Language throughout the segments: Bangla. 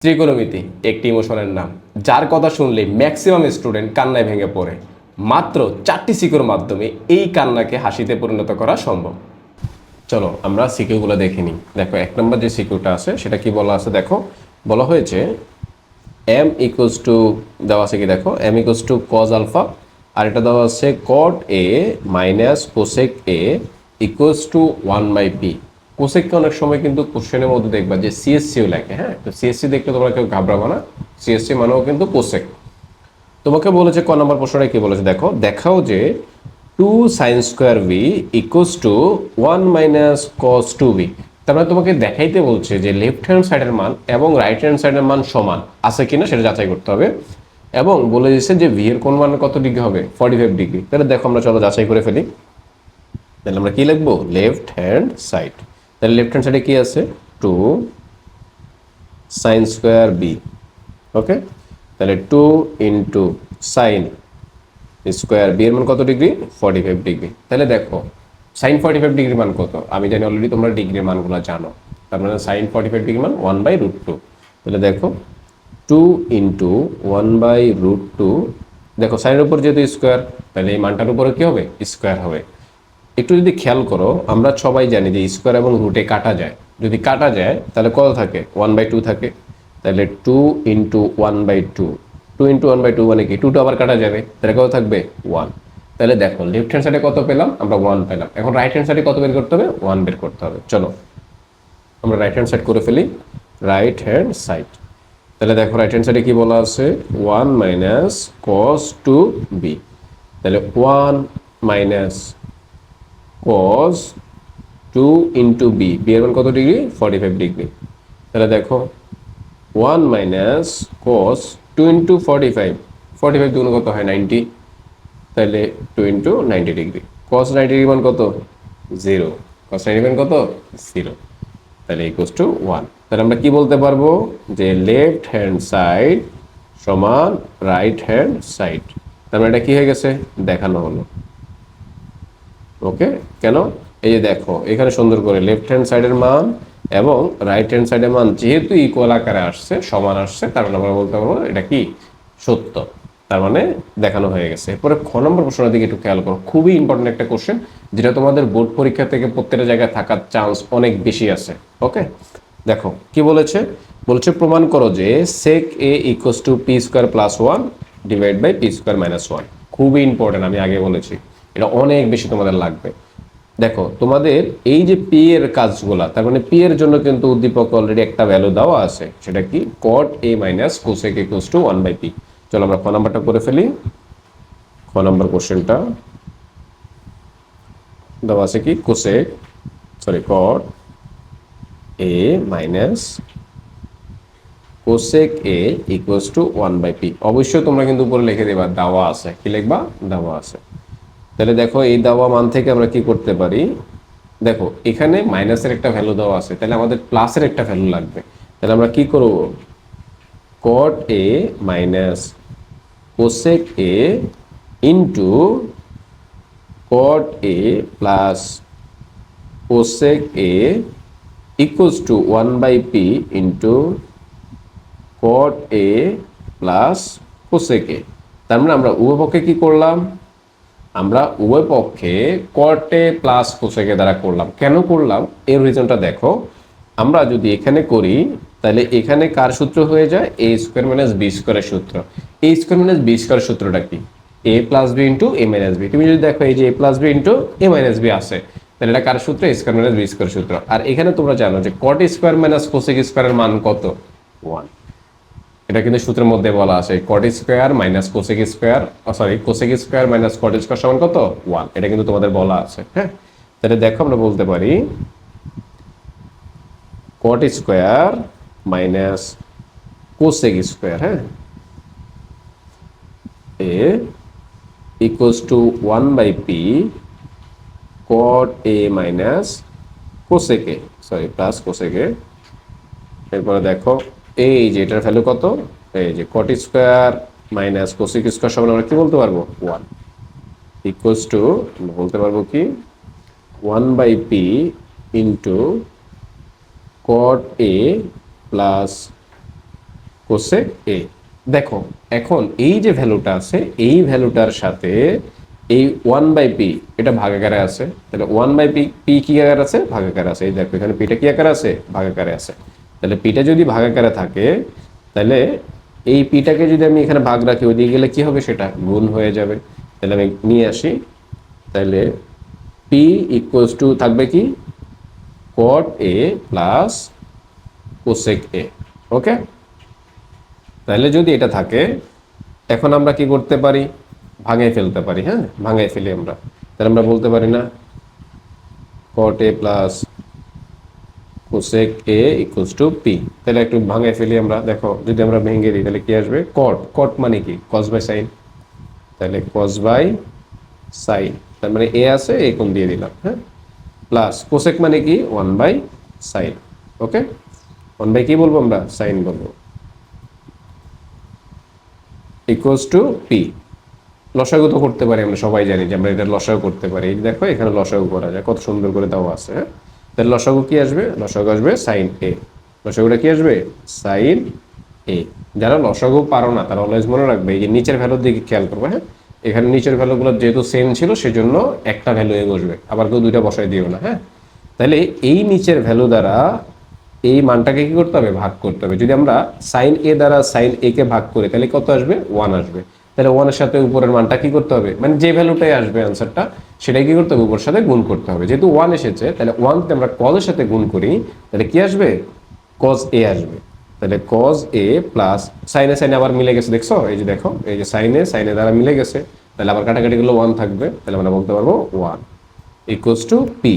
ত্রিকোণমিতি একটি ইমোশনের নাম, যার কথা শুনলে ম্যাক্সিমাম স্টুডেন্ট কান্নায় ভেঙে পড়ে। মাত্র 4টি সিকিউর মাধ্যমে এই কান্নাকে হাসিতে পরিণত করা সম্ভব। চলো আমরা সিকিউরগুলো দেখে নিই। দেখো, 1 নম্বর যে সিকিউরটা আছে সেটা কি বলা আছে, দেখো বলা হয়েছে এম ইকুয়ালস টু, দেওয়া আছে কি দেখো, M equals to cos alpha, আর এটা দেওয়া আছে cot A minus cosec A equals to 1/p। কোসেককে অনেক সময় কিন্তু কোশ্চেনের মধ্যে দেখবা যে সিএসসিও লেখে। হ্যাঁ, তো সিএসসি দেখলে তোমরা কেউ ঘাবড়াবো না, সিএসসি মানেও কিন্তু কোসেক। তোমাকে বলেছে ক নম্বর প্রশ্নটা কি বলেছে, দেখো দেখাও যে 2 sin² v equals to 1 - cos 2v। তার মানে তোমাকে দেখাইতে বলছে যে লেফট হ্যান্ড সাইডের মান এবং রাইট হ্যান্ড সাইডের মান সমান আছে কিনা সেটা যাচাই করতে হবে, এবং বলে দিচ্ছে যে ভি এর কোন মান কত ডিগ্রি হবে, 45 ডিগ্রি। তাহলে দেখো আমরা চলো যাচাই করে ফেলি। তাহলে আমরা কি লিখবো, লেফট হ্যান্ড সাইড। তাহলে লেফট হ্যান্ড সাইডে কি আছে, 2 sin²b। ওকে, তাহলে 2 ইন্টু সাইন স্কোয়ার বি এর মান কত ডিগ্রি, 45 ডিগ্রি। তাহলে দেখো সাইন 45 ডিগ্রি মান কত, আমি জানি অলরেডি, তোমরা ডিগ্রির মানগুলো জানো। তার মানে সাইন 45 ডিগ্রি মান 1/√2। তাহলে দেখো 2 ইন্টু 1/√2। দেখো সাইনের উপর যেহেতু স্কোয়ার, তাহলে এই মানটার উপরে কি হবে, স্কোয়ার হবে। একটু যদি খেয়াল করো, আমরা সবাই জানি যে স্কোয়ার এবং রুটে কাটা যায়। যদি কাটা যায় তাহলে কত থাকে, 1/2 থাকে। তাহলে 2 ইন্টু 1/2, 2 ইন্টু 1/2 মানে কি, 2টা আবার কাটা যাবে, তাহলে কত থাকবে, 1। তাহলে দেখো লেফট হ্যান্ড সাইডে কত পেলাম, আমরা 1 পেলাম। এখন রাইট হ্যান্ড সাইডে কত বের করতে হবে, 1 বের করতে হবে। চলো আমরা রাইট হ্যান্ড সাইড করে ফেলি, রাইট হ্যান্ড সাইড। তাহলে দেখো রাইট হ্যান্ড সাইডে কি বলা আছে, 1 - cos2b। তাহলে 1 minus cos 2 into B, B এর মান কত ডিগ্রি, 45 ডিগ্রি। তাহলে দেখো 1 মাইনাস cos 2 ইন্টু 45, 45 দুগুণ কত হয়, 90। তাহলে 2 ইন্টু 90 ডিগ্রি, cos 90 ডিগ্রি মান কত, 0। cos 90 মান কত, 0। তাহলে ইকুয়ালস টু 1। তাহলে আমরা কি বলতে পারবো, যে লেফট হ্যান্ড সাইড সমান রাইট হ্যান্ড সাইড। তার মানে এটা কি হয়ে গেছে, দেখানো হলো। ওকে, কেন, এই যে দেখো এখানে সুন্দর করে লেফট হ্যান্ড সাইডের মান এবং রাইট হ্যান্ড সাইডের মান যেহেতু ইকুয়াল আকারে আসছে, সমান আসছে, তার মানে আমরা বলতে পারবো এটা কি, সত্য। তার মানে দেখানো হয়ে গেছে। এরপরে খ নম্বর প্রশ্নের দিকে একটু খেয়াল করো, খুবই ইম্পর্টেন্ট একটা কোশ্চেন, যেটা তোমাদের বোর্ড পরীক্ষা থেকে প্রত্যেকটা জায়গায় থাকার চান্স অনেক বেশি আছে। ওকে, দেখো কি বলেছে, বলেছে প্রমাণ করো যে sec a equals to p² + 1 divide by p² - 1। খুবই ইম্পর্টেন্ট, আমি আগে বলেছি, এটা অনেক বেশি তোমাদের লাগবে। দেখো তোমাদের এই যে পি এর কাজগুলা, তার মানে পি এর জন্য কিন্তু উদ্দীপক অলরেডি একটা ভ্যালু দেওয়া আছে, সেটা কি, cot a - cosec a equals to 1/p। চলো আমরা খ নাম্বারটা করে ফেলি। খ নাম্বার কোশ্চেনটা দেওয়া আছে কি, cot a minus cosec a equals to 1/p। অবশ্যই তোমরা কিন্তু উপরে লিখে দেবা দেওয়া আছে, কি লিখবা, দেওয়া আছে। তাহলে দেখো এই দেওয়া মান থেকে আমরা কি করতে পারি, দেখো এখানে মাইনাসের একটা ভ্যালু দেওয়া আছে, তাহলে আমাদের প্লাসের একটা ভ্যালু লাগবে। তাহলে আমরা কি করব, cot a minus cosec a into cot a plus cosec a equals to 1/p into cot a plus cosec a। তার মানে আমরা উভয় পক্ষে কি করলাম, আমরা উভয় পক্ষে cot a plus cosec a দ্বারা করলাম। কেন করলাম, এর রিজনটা দেখো, আমরা যদি এখানে করি তাহলে এখানে কার সূত্র হয়ে যায়, a² - b² এর সূত্র। a² - b² সূত্রটা কি, a + b into a - b। তুমি যদি দেখো এই যে a + b into a - b আছে, তাহলে এটা কার সূত্র, a² - b² সূত্র। আর এখানে তোমরা জানো যে cot² - cosec² এর মান কত, 1। এটা কিন্তু সূত্রের মধ্যে বলা আছে, cot² - cosec² cosec² - cot² সমান কত, 1। এটা কিন্তু তোমাদের বলা আছে। হ্যাঁ, তাহলে দেখো আমরা বলতে পারি cot² - cosec², হ্যাঁ, a equals to 1/p cot a minus cosec a, plus cosec a। এরপরে দেখো এই যে এটার ভ্যালু কত, এই যে cot² - cosec² সমান আমরা কি বলতে পারবো, 1 ইকুয়ালস টু, বলতে পারবো কি, 1/p into cot a plus cosec এ। দেখো এখন এই যে ভ্যালুটা আছে এই ভ্যালুটার সাথে এই 1/p এটা ভাগাকারে আছে, তাহলে 1/p পি কি আকারে আছে, ভাগাকারে আছে। এই দেখো এখানে পিটা কি আকারে আছে, ভাগাকারে আছে। তাহলে পিটা যদি ভাগাকারে থাকে তাহলে এই পিটাকে যদি আমি এখানে ভাগ রাখি ওইদিকে গেলে কি হবে, সেটা গুণ হয়ে যাবে। তাহলে আমি নিয়ে আসি, তাহলে পি ইকুয়ালস টু থাকবে কি কট A plus cosec A. Okay, তাহলে যদি এটা থাকে এখন আমরা কি করতে পারি, ভাঙাই ফেলতে পারি। হ্যাঁ, ভাঙাই ফেলি আমরা। তাহলে আমরা বলতে পারি না cot A plus cosec A equals to P. তাহলে একটু ভাঙাই ফেলি আমরা। দেখো যদি আমরা ভেঙে দিই তাহলে কি আসবে, কট, কট মানে কি কস বাই সাইন, তাহলে কস বাই সাইন, তার মানে এ আছে এ কোণ দিয়ে দিলাম। হ্যাঁ, প্লাস কোসেক মানে কি 1/sin। ওকে, 1 কি বলবো আমরা, সাইন বলবো, ইকুয়ালস টু পি। লসাগু তো করতে পারি আমরা, সবাই জানি যে আমরা এটা লসাগু করতে পারি। এই দেখো এখানে লসাগু করা যায়, কত সুন্দর করে দেওয়া আছে। হ্যাঁ, তাহলে লসাগু কি আসবে, লসাগু আসবে সাইন এ। লসাগুটা কি আসবে, সাইন এ। যারা লসাগু পারো না তারা অলওয়েজ মনে রাখবে এই যে নিচের ভ্যালুর দিকে খেয়াল করবে। হ্যাঁ, এখানে নিচের ভ্যালুগুলো যেহেতু সেম ছিল সেজন্য একটা ভ্যালু এ বসবে, আবার কেউ দুইটা বসাই দিও না। হ্যাঁ, তাহলে এই নিচের ভ্যালু দ্বারা এই মানটাকে কি করতে হবে, ভাগ করতে হবে। যদি আমরা সাইন এ দ্বারা সাইন এ কে ভাগ করি তাহলে কত আসবে, 1 আসবে। তাহলে 1 এর সাথে উপরের মানটা কি করতে হবে, মানে যে ভ্যালুটাই আসবে আনসারটা সেটাই কি করতে হবে, উপরের সাথে গুণ করতে হবে। যেহেতু 1 এসেছে তাহলে 1 তে আমরা cos এর সাথে গুণ করি তাহলে কি আসবে, cos a আসবে। তাহলে cos a প্লাস সাইনে সাইনে আবার মিলে গেছে, দেখছো এই যে দেখো এই যে সাইনে সাইনে দ্বারা মিলে গেছে, তাহলে আবার কাটাকাটি গুলো 1 থাকবে, তাহলে আমরা বলতে পারবো 1 ইকুয়ালস টু পি।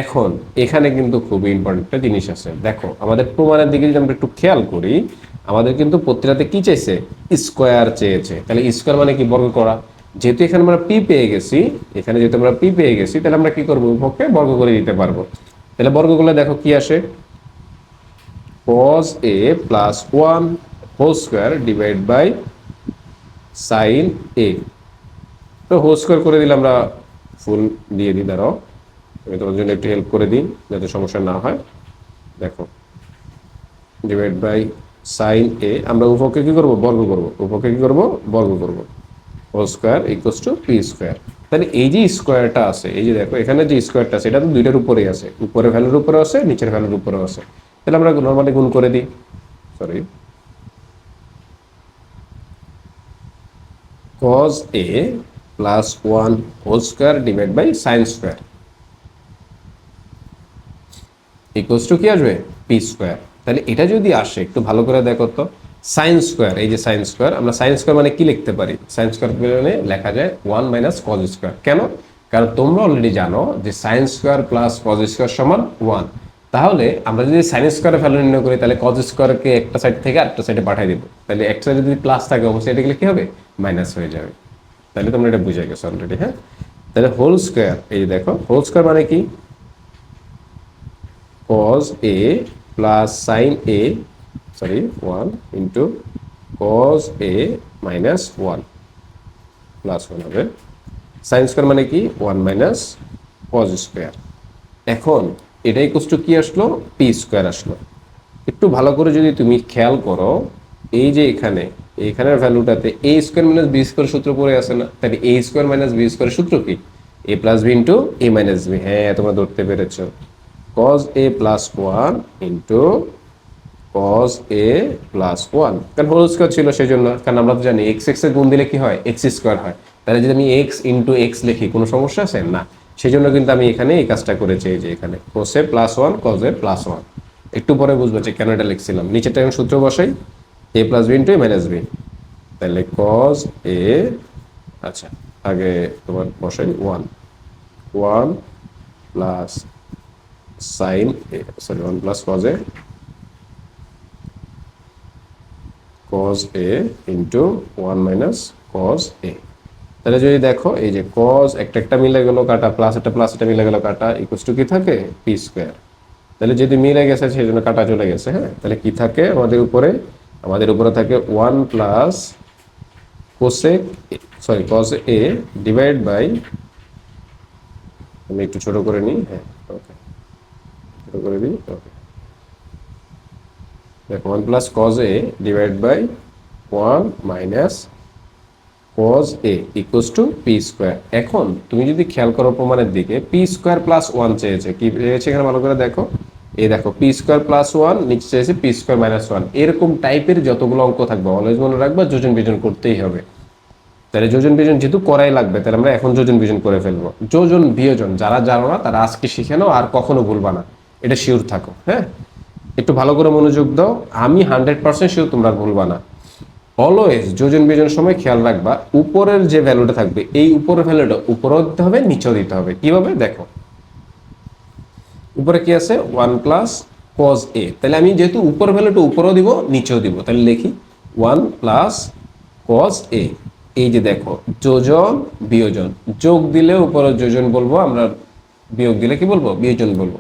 এখন এখানে কিন্তু খুবই ইম্পর্টেন্ট একটা জিনিস আছে। দেখো আমাদের প্রমাণের দিকে যদি আমরা একটু খেয়াল করি, আমাদের কিন্তু প্রত্যেকটাতে কি চাইছে, স্কোয়ার চেয়েছে। তাহলে স্কোয়ার মানে কি, বর্গ করা। যেহেতু এখানে আমরা পি পেয়ে গেছি, এখানে যেহেতু আমরা পি পেয়ে গেছি তাহলে আমরা কি করবো, উভয়কে বর্গ করে দিতে পারবো। তাহলে বর্গ করলে দেখো কি আসে, cos a plus 1 whole square divide by sine A. তো হোল স্কোয়ার করে দিলে আমরা ফুল দিয়ে দিই, দাঁড়াও আমি তোমার জন্য একটু হেল্প করে দিই যাতে সমস্যা না হয়। দেখো ডিভাইড বাই সাইন এ, আমরা উপকে কি করবো, বর্গ করবো, উপকে কি করবো, বর্গ করবো। Whole square equals to P square. তাহলে এই যে স্কোয়ারটা আছে, এই যে দেখো এখানে যে স্কোয়ারটা আছে এটা তো দুইটার উপরেই আছে, উপরের ভ্যালুর উপরে আছে নিচের ভ্যালুর উপরেও আছে। তাহলে আমরা নর্মালি গুণ করে দিই, sorry cos a plus 1 whole square divide by sine square equals to কি আসবে, পি স্কোয়ার। তাহলে এটা যদি আসে একটু ভালো করে দেখো তো, সাইন স্কোয়ার, এই যে সাইন স্কোয়ার, আমরা সাইন স্কোয়ার মানে কি লিখতে পারি, সাইন স্কোয়ার মানে লেখা যায় 1 মাইনাস কজ স্কোয়ার। কেন, কারণ তোমরা অলরেডি জানো যে sine square plus cos square সমান 1। তাহলে আমরা যদি সাইন স্কোয়ারের ভ্যালু নির্ণয় করি তাহলে কজ স্কোয়ারকে একটা সাইড থেকে আরেকটা সাইডে পাঠিয়ে দিব। তাহলে একটা সাইডে যদি প্লাস থাকে অবশ্যই এটা গেলে কি হবে, মাইনাস হয়ে যাবে। তাহলে তোমরা এটা বুঝে গেছো অলরেডি। হ্যাঁ, তাহলে হোল স্কোয়ার, এই যে দেখো হোল স্কোয়ার মানে কি, cos a plus sin a, sorry 1 into cos a minus 1 plus 1 হবে। sin স্কয়ার মানে কি 1 মাইনাস cos স্কয়ার। এখন এটা ইকুয়ালস টু কি আসলো, পি স্কয়ার আসলো। একটু ভালো করে যদি তুমি খেয়াল করো, এই যে এখানে এইখানের ভ্যালুটাতে এ স্কয়ার মাইনাস বি স্কয়ার সূত্র পড়ে আছে না, তাহলে এ স্কয়ার মাইনাস বি স্কয়ারের সূত্র কি, এ plus B into A minus B. হ্যাঁ তোমরা ধরতে পেরেছো, cos a plus 1 into cos a plus 1, কারণ হোল স্কয়ার ছিল সেই জন্য, কারণ আমরা তো জানি x x এর গুণ দিলে কি হয়, x স্কয়ার হয়। তাহলে যদি আমি x ইন্টু x লিখি কোনো সমস্যা আছে না, সেই জন্য কিন্তু আমি এখানে এই কাজটা করেছি। এই যে এখানে cos a plus 1 cos a plus 1, একটু পরে বুঝবো যে কেন এটা লিখছিলাম। নিচেরটা আমি সূত্র বসাই, a plus b into a minus b, তাহলে cos a, আচ্ছা আগে তোমার বসাই 1 1 plus sin a, sorry 1 plus cos a into 1 minus cos a। তাহলে যদি দেখো এই যে cos একটা একটা মিলে গেল কাটা, প্লাস একটা মিলে গেল কাটা, ইকুয়ালস টু কি থাকে, পি স্কয়ার। তাহলে যদি মিলে গেছে সেই জন্য কাটা চলে গেছে। হ্যাঁ, তাহলে কি থাকে আমাদের উপরে, আমাদের উপরে থাকে 1 plus cosec, sorry cos a divide by, আমি একটু ছোট করে নিই। হ্যাঁ ওকে, ছোট করে দিই। ওকে, দেখো 1 plus cos A divide by 1 minus cos a equals to P square. এখন তুমি যদি খেয়াল করো প্রমাণের দিকে, পি স্কোয়ার প্লাস 1 চেয়েছে, কি চেয়েছে এখানে ভালো করে দেখো, এই দেখো পি স্কোয়ার প্লাস 1, নিচে চেয়েছে পি স্কোয়ার মাইনাস 1। এরকম টাইপের যতগুলো অঙ্ক থাকবে অলওয়েজ মনে রাখবা যোজন বিয়োজন করতেই হবে। তাহলে যোজন বিয়োজন যেহেতু করাই লাগবে, তাহলে আমরা এখন যোজন বিয়োজন করে ফেলবো। যোজন বিয়োজন যারা জানো না তারা আজকে শিখে নাও, আর কখনো ভুলবা না, এটা শিওর থাকো। হ্যাঁ, একটু ভালো করে মনোযোগ দাও, আমি 100% শিওর তোমরা ভুলবা না। অলওয়েজ যোজন বিয়োজনের সময় খেয়াল রাখবা উপরের যে ভ্যালুটা থাকবে এই উপরের ভ্যালুটা উপরেও দিতে হবে, নিচেও দিতে হবে। কিভাবে দেখো, উপরে কি আছে 1 প্লাস cos a, তাহলে আমি যেহেতু উপরের ভ্যালুটা উপরেও দিব নিচেও দিব, তাহলে লিখি 1 প্লাস cos a। এই যে দেখো যোজন বিয়োজন, যোগ দিলে উপরে যোজন বলবো আমরা, বিয়োগ দিলে কি বলবো, বিয়োজন বলবো।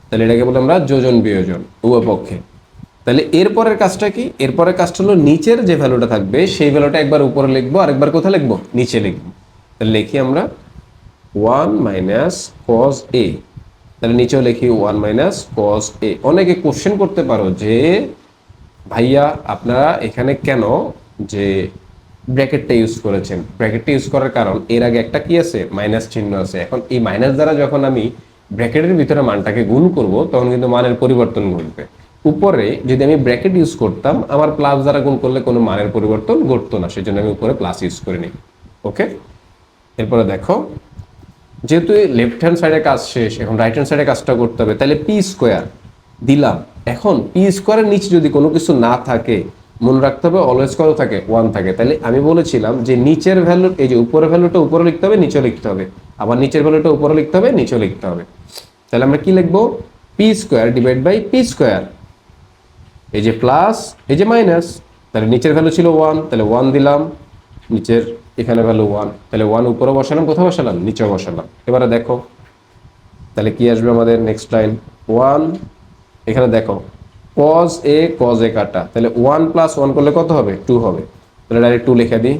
তাহলে এটাকে বলে আমরা যোজন বিয়োজন উভয় পক্ষে। তাহলে এরপরের কাজটা কি, এরপরের কাজটা হলো নিচের যে ভ্যালুটা থাকবে সেই ভ্যালুটা একবার উপরে লিখবো আর একবার কোথায় লিখবো, নিচে লিখবো। তাহলে লিখি আমরা 1 মাইনাস cos a, তাহলে নিচেও লিখি 1 মাইনাস cos a। অনেকে কোশ্চেন করতে পারো যে ভাইয়া আপনারা এখানে কেন যে ব্র্যাকেটটা ইউজ করেছেন। ব্র্যাকেটটা ইউজ করার কারণ এর আগে একটা কি আছে, মাইনাস চিহ্ন আছে। এখন এই মাইনাস দ্বারা যখন আমি ব্র্যাকেটের ভিতরে মানটাকে গুণ করব তখন কিন্তু মানের পরিবর্তন ঘটবে। উপরে যদি আমি ব্র্যাকেট ইউজ করতাম আমার প্লাস দ্বারা গুণ করলে কোনো মানের পরিবর্তন ঘটতো না, সেজন্য আমি উপরে প্লাস ইউজ করিনি। ওকে, এরপরে দেখো যেহেতু লেফট হ্যান্ড সাইডে কাজ শেষ, এখন রাইট হ্যান্ড সাইডে কাজটা করতে হবে। তাহলে পি স্কোয়ার দিলাম। এখন পি স্কোয়ারের নিচে যদি কোনো কিছু না থাকে মনে রাখতে হবে অলওয়েজ কত থাকে, 1 থাকে। তাহলে আমি বলেছিলাম যে নিচের ভ্যালু, এই যে উপরের ভ্যালুটা উপরে লিখতে হবে নিচে লিখতে হবে, আবার নিচের ভ্যালুটা উপরে লিখতে হবে নিচে লিখতে হবে। তাহলে আমরা কি লিখবো, P square divide by P square, এই যে প্লাস এই যে মাইনাস। তাহলে নিচের ভ্যালু ছিল 1, তাহলে 1 দিলাম, নিচের এখানে ভ্যালু 1, তাহলে 1 উপরে বসালাম, কোথাও বসালাম, নিচে বসালাম। এবারে দেখো তাহলে কি আসবে আমাদের নেক্সট লাইন 1, এখানে দেখো cos a কাটা, তাহলে 1 প্লাস 1 করলে কত হবে, 2 হবে। তাহলে ডাইরেক্ট 2 লিখে দিই,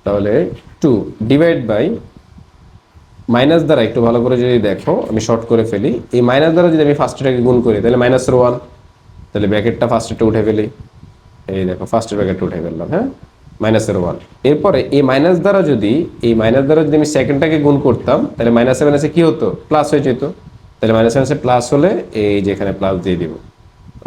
তাহলে 2 ডিভাইড বাই মাইনাস দ্বারা, একটু ভালো করে যদি দেখো আমি শর্ট করে ফেলি, এই মাইনাস দ্বারা যদি আমি ফার্স্টটাকে গুণ করি তাহলে মাইনাসের 1, তাহলে ব্র্যাকেটটা ফার্স্টটা উঠে ফেলি, এই দেখো ফার্স্টের ব্র্যাকেটটা উঠে ফেললাম। হ্যাঁ, মাইনাসের 1। এরপরে এই মাইনাস দ্বারা যদি আমি সেকেন্ডটাকে গুণ করতাম তাহলে মাইনাসে মাইনাসে কি হতো, প্লাস হয়ে যেত। তাহলে মাইনাসে মাইনাসে প্লাস হলে এই যে এখানে প্লাস দিয়ে দিব।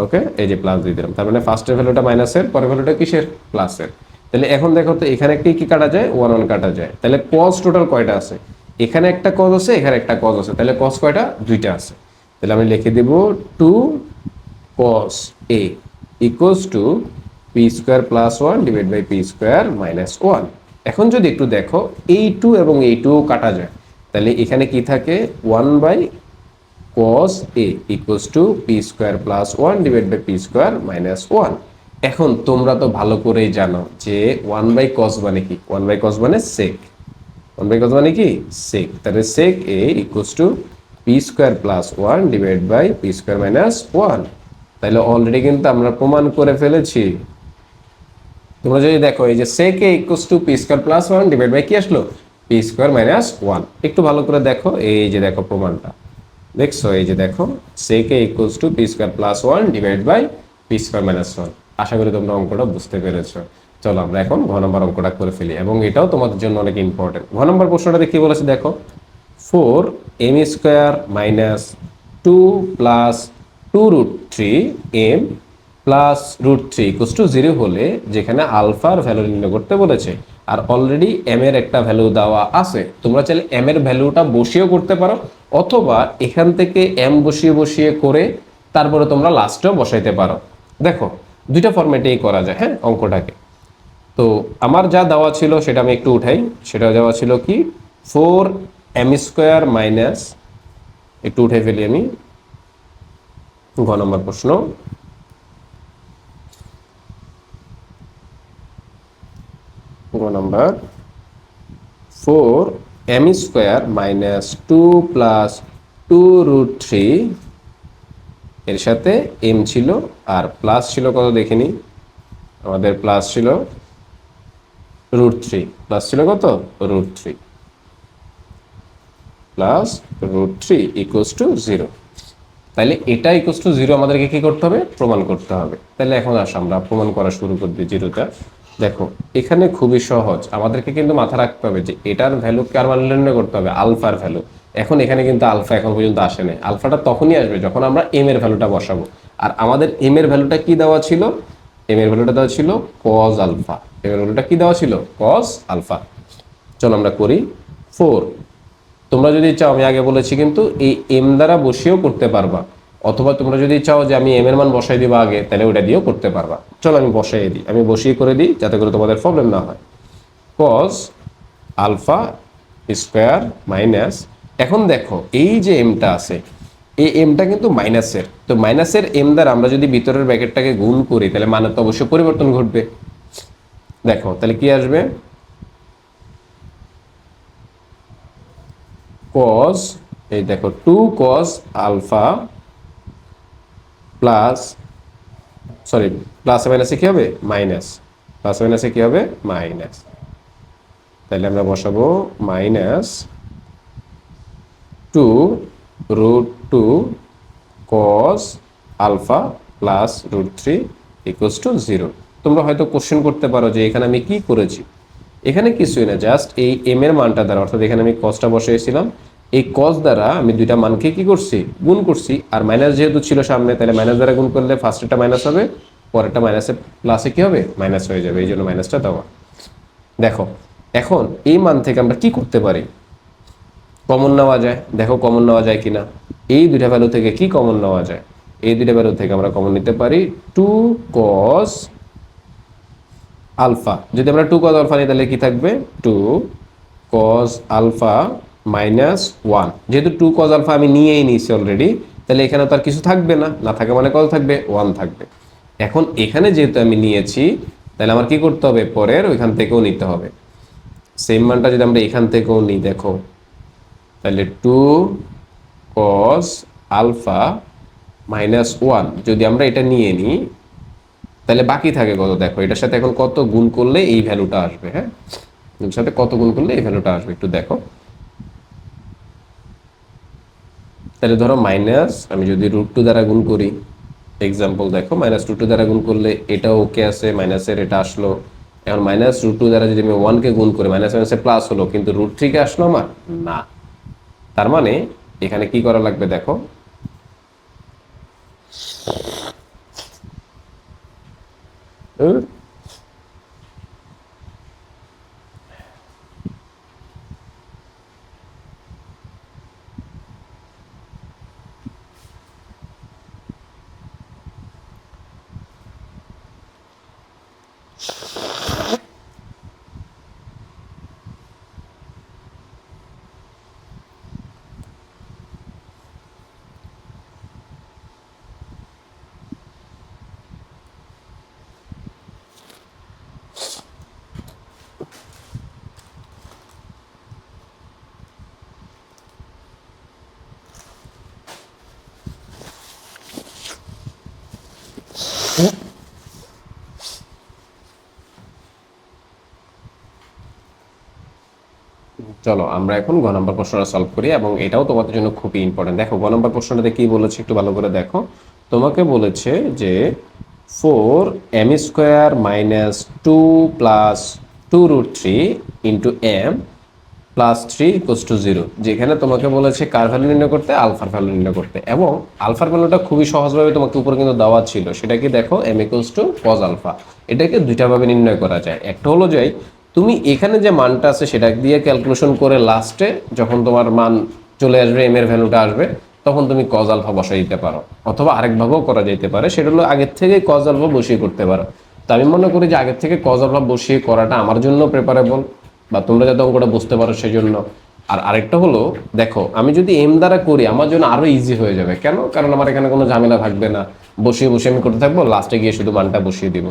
ওকে, এই যে প্লাস দিয়ে দিলাম, তার মানে ফার্স্টের ভ্যালুটা মাইনাসের, পরের ভ্যালুটা কিসের, প্লাসের। তাহলে এখন দেখো তো এখানে কি কি কাটা যায়, 1 1 কাটা যায়। তাহলে কজ টোটাল কয়টা আছে, এখানে একটা কজ আছে, এখানে একটা কজ আছে, তাহলে কজ কয়টা, 2টা আছে। তাহলে আমি লিখে দেব 2 cos a equals to P square plus 1 divide by P square minus 1। এখন যদি একটু দেখো এই 2 এবং এই 2 কাটা যায়, তাহলে এখানে কি থাকে, 1 by cos a equals to P square plus 1 divide by P square minus 1। এখন তোমরা তো ভালো করেই জানো যে 1 বাই cos মানে কি, 1 বাই cos মানে sec, 1 বাই cos মানে কি, sec। তাহলে sec a equals to P square plus 1 divide by P square minus 1। তাহলে অলরেডি কিন্তু আমরা প্রমাণ করে ফেলেছি। তোমরা যদি দেখো এই যে sec a equals to P square plus 1 divide by কি আসলো, পি স্কোয়ার মাইনাস 1। একটু ভালো করে দেখো, এই যে দেখো প্রমাণটা দেখছো, এই যে দেখো sec a equals to P square plus 1 divide by P square minus 1। আশা করি তোমরা অঙ্কটা বুঝতে পেরেছো। চলো আমরা এখন ঘ নম্বর অঙ্কটা করে ফেলি, এবং এটাও তোমাদের জন্য অনেক ইম্পর্টেন্ট। ঘ নম্বর প্রশ্নটাতে কি বলেছে দেখো, 4m square minus 2 plus 2 root 3m plus root 3 equals to 0 হলে যেখানে আলফার ভ্যালু নির্ণয় করতে বলেছে, আর অলরেডি m এর একটা ভ্যালু দেওয়া আছে, তোমরা চাইলে m এর ভ্যালুটা বসিয়েও করতে পারো, অথবা এখান থেকে m বসিয়ে বসিয়ে করে তারপরে তোমরা লাস্টেও বসাইতে পারো। দেখো দুইটা ফরম্যাটেই করা যায়। হ্যাঁ, অঙ্কটাকে তো আমার যা দেওয়া ছিল সেটা আমি একটু উঠাই, সেটা দেওয়া ছিল কি 4m স্কোয়ার মাইনাস, একটু উঠে ফেলি আমি, ঘ নম্বর প্রশ্ন, ঘ নম্বর 4m square minus 2 plus 2 root 3, এর সাথে m ছিল আর প্লাস ছিল কত দেখিনি, আমাদের প্লাস ছিল রুট 3, প্লাস ছিল কত, root 3 plus root 3 equals to 0। তাহলে এটা ইকুয়ালস টু 0 আমাদেরকে কি করতে হবে, প্রমাণ করতে হবে। তাহলে এখন আসো আমরা প্রমাণ করা শুরু করে দিই জিরোটা। দেখো এখানে খুবই সহজ, আমাদেরকে কিন্তু মাথা রাখতে হবে যে এটার ভ্যালু কার মান নির্ণয় করতে হবে, আলফার ভ্যালু। এখন এখানে কিন্তু আলফা এখন পর্যন্ত আসে নাই, আলফাটা তখনই আসবে যখন আমরা এম এর ভ্যালুটা বসাবো। আর আমাদের এম এর ভ্যালুটা কি দেওয়া ছিল, এম এর ভ্যালুটা দেওয়া ছিল কজ আলফা। এম এর ভ্যালুটা কি দেওয়া ছিল, কজ আলফা। চলো আমরা করি 4। তোমরা যদি চাও, আমি আগে বলেছি কিন্তু এই এম দ্বারা বসিয়েও করতে পারবা, অথবা তোমরা যদি চাও যে আমি এম এর মান বসাই দিবা আগে, তাহলে ওটা দিয়েও করতে পারবা। চলো আমি বসাই দিই, আমি বসিয়ে করে দিই যাতে করে তোমাদের প্রবলেম না হয়। কজ আলফা স্কোয়ার মাইনাস, এখন দেখো এই যে এমটা আছে, এই এমটা কিন্তু মাইনাসের, তো মাইনাসের এম দ্বারা আমরা যদি ভিতরের ব্র্যাকেটটাকে গুণ করি তাহলে মানের তো অবশ্যই পরিবর্তন ঘটবে। দেখো তাহলে কি আসবে, কজ, এই দেখো 2 কজ আলফা প্লাস, সরি প্লাসে মাইনাসে কি হবে, মাইনাস, প্লাসে মাইনাসে কি হবে, মাইনাস। তাহলে আমরা বসাবো minus 2 root 2 cos alpha plus root 3 equals to 0। তোমরা হয়তো কোশ্চেন করতে পারো যে এখানে আমি কি করেছি, এখানে কিছুই না, জাস্ট এই এম এর মানটা দ্বারা, অর্থাৎ এখানে আমি কজটা বসিয়েছিলাম, এই কজ দ্বারা আমি দুইটা মানকে কি করছি, গুণ করছি। আর মাইনাস যেহেতু ছিল সামনে, তাহলে মাইনাস দ্বারা গুণ করলে ফার্স্টটা মাইনাস হবে, পরেরটা মাইনাসে প্লাসে কি হবে, মাইনাস হয়ে যাবে, এই জন্য মাইনাসটা দেওয়া। দেখো এখন এই মান থেকে আমরা কি করতে পারি, কমন নেওয়া যায়। দেখো কমন নেওয়া যায় কিনা, এই দুইটা ভ্যালু থেকে কি কমন নেওয়া যায়, এই দুইটা ভ্যালু থেকে আমরা কমন নিতে পারি 2 cos আলফা। যদি আমরা 2 cos আলফা নিই তাহলে কি থাকবে, 2 cos আলফা মাইনাস 1। যেহেতু 2 cos আলফা আমি নিয়েই নিয়েছি অলরেডি, তাহলে এখানে তো আর কিছু থাকবে না, না থাকে মানে কত থাকবে, 1 থাকবে। এখন এখানে যেহেতু আমি নিয়েছি, তাহলে আমার কি করতে হবে, পরের ওইখান থেকেও নিতে হবে। সেম মানটা যদি আমরা এখান থেকেও নিই, দেখো তাহলে 2 cos আলফা মাইনাস 1 যদি আমরা এটা নিয়ে নিই, তাহলে বাকি থাকে কত, দেখো এটার সাথে এখন কত গুণ করলে এই ভ্যালুটা আসবে, হ্যাঁ এর সাথে কত গুণ করলে এই ভ্যালুটা আসবে একটু দেখো। তাহলে ধরো মাইনাস, আমি যদি √2 দ্বারা গুণ করি, এক্সাম্পল দেখো মাইনাস √2 দ্বারা গুণ করলে এটা ওকে আছে, মাইনাসের এটা আসলো। এখন মাইনাস √2 দ্বারা যদি আমি 1 কে গুণ করি, মাইনাস মাইনাসে প্লাস হলো, কিন্তু √3 কে আসলো আমার না। তার মানে এখানে কি করা লাগবে, দেখো চলো আমরা এখন গ নম্বর প্রশ্নটা সলভ করি, এবং এটাও তোমাদের জন্য খুবই ইম্পর্টেন্ট। দেখো গ নম্বর প্রশ্নটাতে কি বলেছে একটু ভালো করে দেখো। তোমাকে বলেছে যে 4m square minus 2 plus 2√3 into m plus 3 equals to 0। যেখানে তোমাকে বলেছে কার ভ্যালু নির্ণয় করতে, আলফার ভ্যালু নির্ণয় করতে, এবং আলফার ভ্যালুটা খুবই সহজভাবে তোমাকে উপরে কিন্তু দেওয়া ছিল, সেটা কি দেখো m equals to cos alpha. এটাকে দুইটা ভাবে নির্ণয় করা যায়। একটা হলো যে তুমি এখানে যে মানটা আছে সেটা দিয়ে ক্যালকুলেশন করে লাস্টে যখন তোমার মান চলে আসবে, এম এর ভ্যালুটা আসবে, তখন তুমি cos আলফা বসাই দিতে পারো। অথবা আরেকভাবেও করা যেতে পারে, সেটা হলো আগের থেকে cos আলফা বসিয়ে করতে পারো। তো আমি মনে করি যে আগের থেকে cos আলফা বসিয়ে করাটা আমার জন্য প্রেফারেবল, বা তোমরা যাতে অঙ্কটা বুঝতে পারো সেই জন্য। আর আরেকটা হলো দেখো, আমি যদি এম দ্বারা করি আমার জন্য আরো ইজি হয়ে যাবে। কেন? কারণ আমার এখানে কোনো ঝামেলা থাকবে না, বসিয়ে বসিয়ে আমি করতে থাকবো, লাস্টে গিয়ে শুধু মানটা বসিয়ে দিব।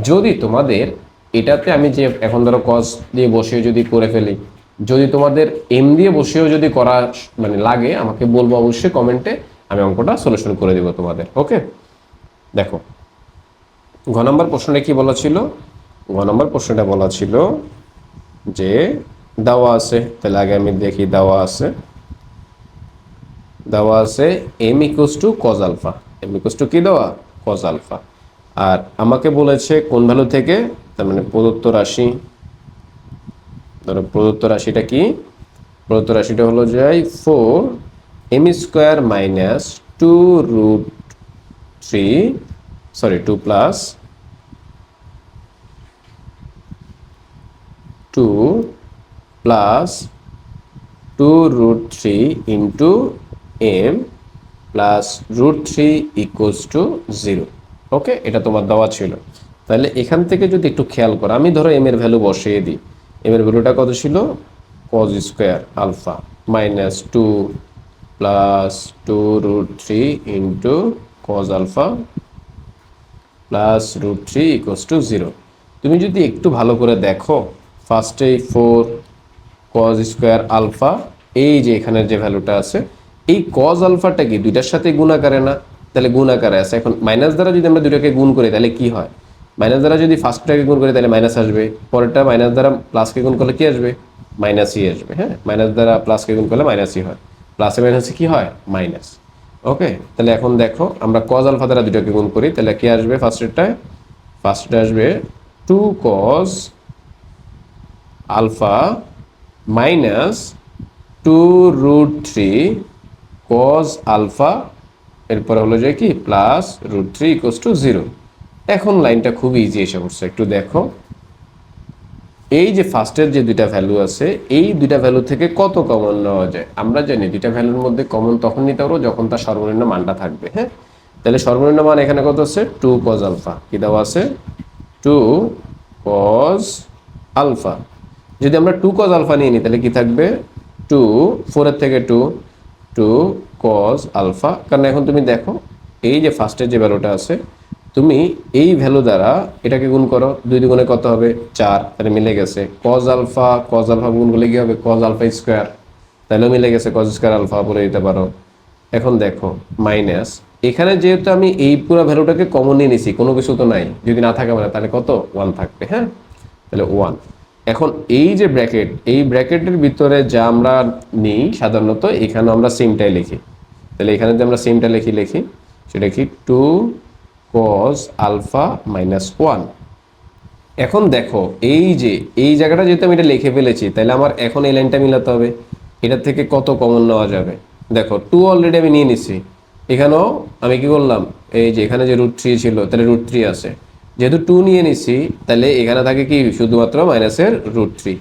যদি তোমাদের এটাতে আমি যে এখন ধরো কস দিয়ে বসিয়ে যদি করে ফেলি, যদি তোমাদের এম দিয়ে বসিয়েও যদি করা মানে লাগে, আমাকে বলবো অবশ্যই কমেন্টে, আমি অঙ্কটা সলিউশন করে দিব তোমাদের। ওকে, দেখো ঘ নম্বর প্রশ্নটা কি বলা ছিল, ঘ নম্বর প্রশ্নটা বলা ছিল যে দেওয়া আছে, তাহলে আগে আমি দেখি দেওয়া আছে দেওয়া আছে M equals to cos alpha, M equals to কি দেওয়া, কজ আলফা। আর আমাকে বলেছে কোন ভ্যালু থেকে, তার মানে প্রদত্ত রাশি, ধরো প্রদত্ত রাশিটা কি, প্রদত্ত রাশিটা হলো যে 4 m² minus 2 plus 2 plus 2√3 into M plus √3 equals to 0। Okay, এটা তোমার দেওয়া ছিল। তাহলে এখান থেকে যদি একটু খেয়াল করো, আমি ধরো এম এর ভ্যালু বসিয়ে দিই। এম এর ভ্যালুটা কত ছিল, cos square alpha minus 2 plus 2√3 into cos alpha plus √3 equals to 0। তুমি যদি একটু ভালো করে দেখো, ফার্স্টে 4 কজ স্কোয়ার আলফা, এই যে এখানের যে ভ্যালুটা আছে, এই কজ আলফাটা কি দুইটার সাথে গুণাকারে না, তাহলে গুণাকারে আছে। এখন মাইনাস দ্বারা যদি আমরা দুইটাকে গুণ করি তাহলে কি হয়, মাইনাস দ্বারা যদি ফার্স্টটাকে গুণ করি তাহলে মাইনাস আসবে, পরেরটা মাইনাস দ্বারা প্লাসকে গুণ করলে কি আসবে, মাইনাসই আসবে। হ্যাঁ, মাইনাস দ্বারা প্লাসকে গুণ করলে মাইনাসই হয়, প্লাসে মাইনাসে কি হয়, মাইনাস। ওকে, তাহলে এখন দেখো আমরা কজ আলফা দ্বারা দুইটাকে গুণ করি তাহলে কি আসবে, ফার্স্টটা আসবে 2 cos alpha minus 2√3 cos alpha, এরপরে হলো যে কি প্লাস √3 ইকুয়ালস টু 0। এখন লাইনটা খুব ইজি এসে পড়ছে, একটু দেখো। এই যে ফার্স্টের যে দুইটা ভ্যালু আছে, এই দুইটা ভ্যালু থেকে কত কমন নেওয়া যায়, আমরা জানি দুইটা ভ্যালুর মধ্যে কমন তখন নিতে পারবো যখন তার সর্বনিম্ন মানটা থাকবে। হ্যাঁ, তাহলে সর্বনিম্ন মান এখানে কত আছে, 2 কজ আলফা, কি দেওয়া আছে 2 কজ আলফা। যদি আমরা 2 কজ আলফা নিয়ে নিই তাহলে কি থাকবে 2, 4 এর থেকে 2 কজ আলফা। কারণ এখন তুমি দেখো এই যে ফার্স্টের যে ভ্যালুটা আছে, তুমি এই ভ্যালু দ্বারা এটাকে গুণ করো, 2 দ্বিগুণে কত হবে 4, তাহলে মিলে গেছে। কজ আলফা গুণ করলে কি হবে, কজ আলফা স্কোয়ার, তাহলেও মিলে গেছে, কজ স্কোয়ার আলফা বলে দিতে পারো। এখন দেখো মাইনাস, এখানে যেহেতু আমি এই পুরো ভ্যালুটাকে কমন নিয়ে নিছি, কোনো কিছু তো নাই, যদি না থাকে মানে তাহলে কত 1 থাকবে। হ্যাঁ, তাহলে 1। এখন এই যে ব্র্যাকেট, এই ব্র্যাকেটের ভিতরে যা আমরা নিই সাধারণত, এখানে আমরা সেমটাই লিখি। তাহলে এখানে যে আমরা সেমটা লিখি সেটা কি 2 কজ আলফা মাইনাস 1। এখন দেখো এই যে এই জায়গাটা যেহেতু আমি এটা লিখে ফেলেছি, তাহলে আমার এখন এই লাইনটা মিলাতে হবে, এটা থেকে কত কমন নেওয়া যাবে। দেখো 2 অলরেডি আমি নিয়ে নিছি, এখানেও আমি কি করলাম, এই যে এখানে যে √3 ছিল তাহলে √3 আছে, যেহেতু 2 নিয়ে নিছি তাহলে এখানে থাকে কি শুধুমাত্র মাইনাসের √3।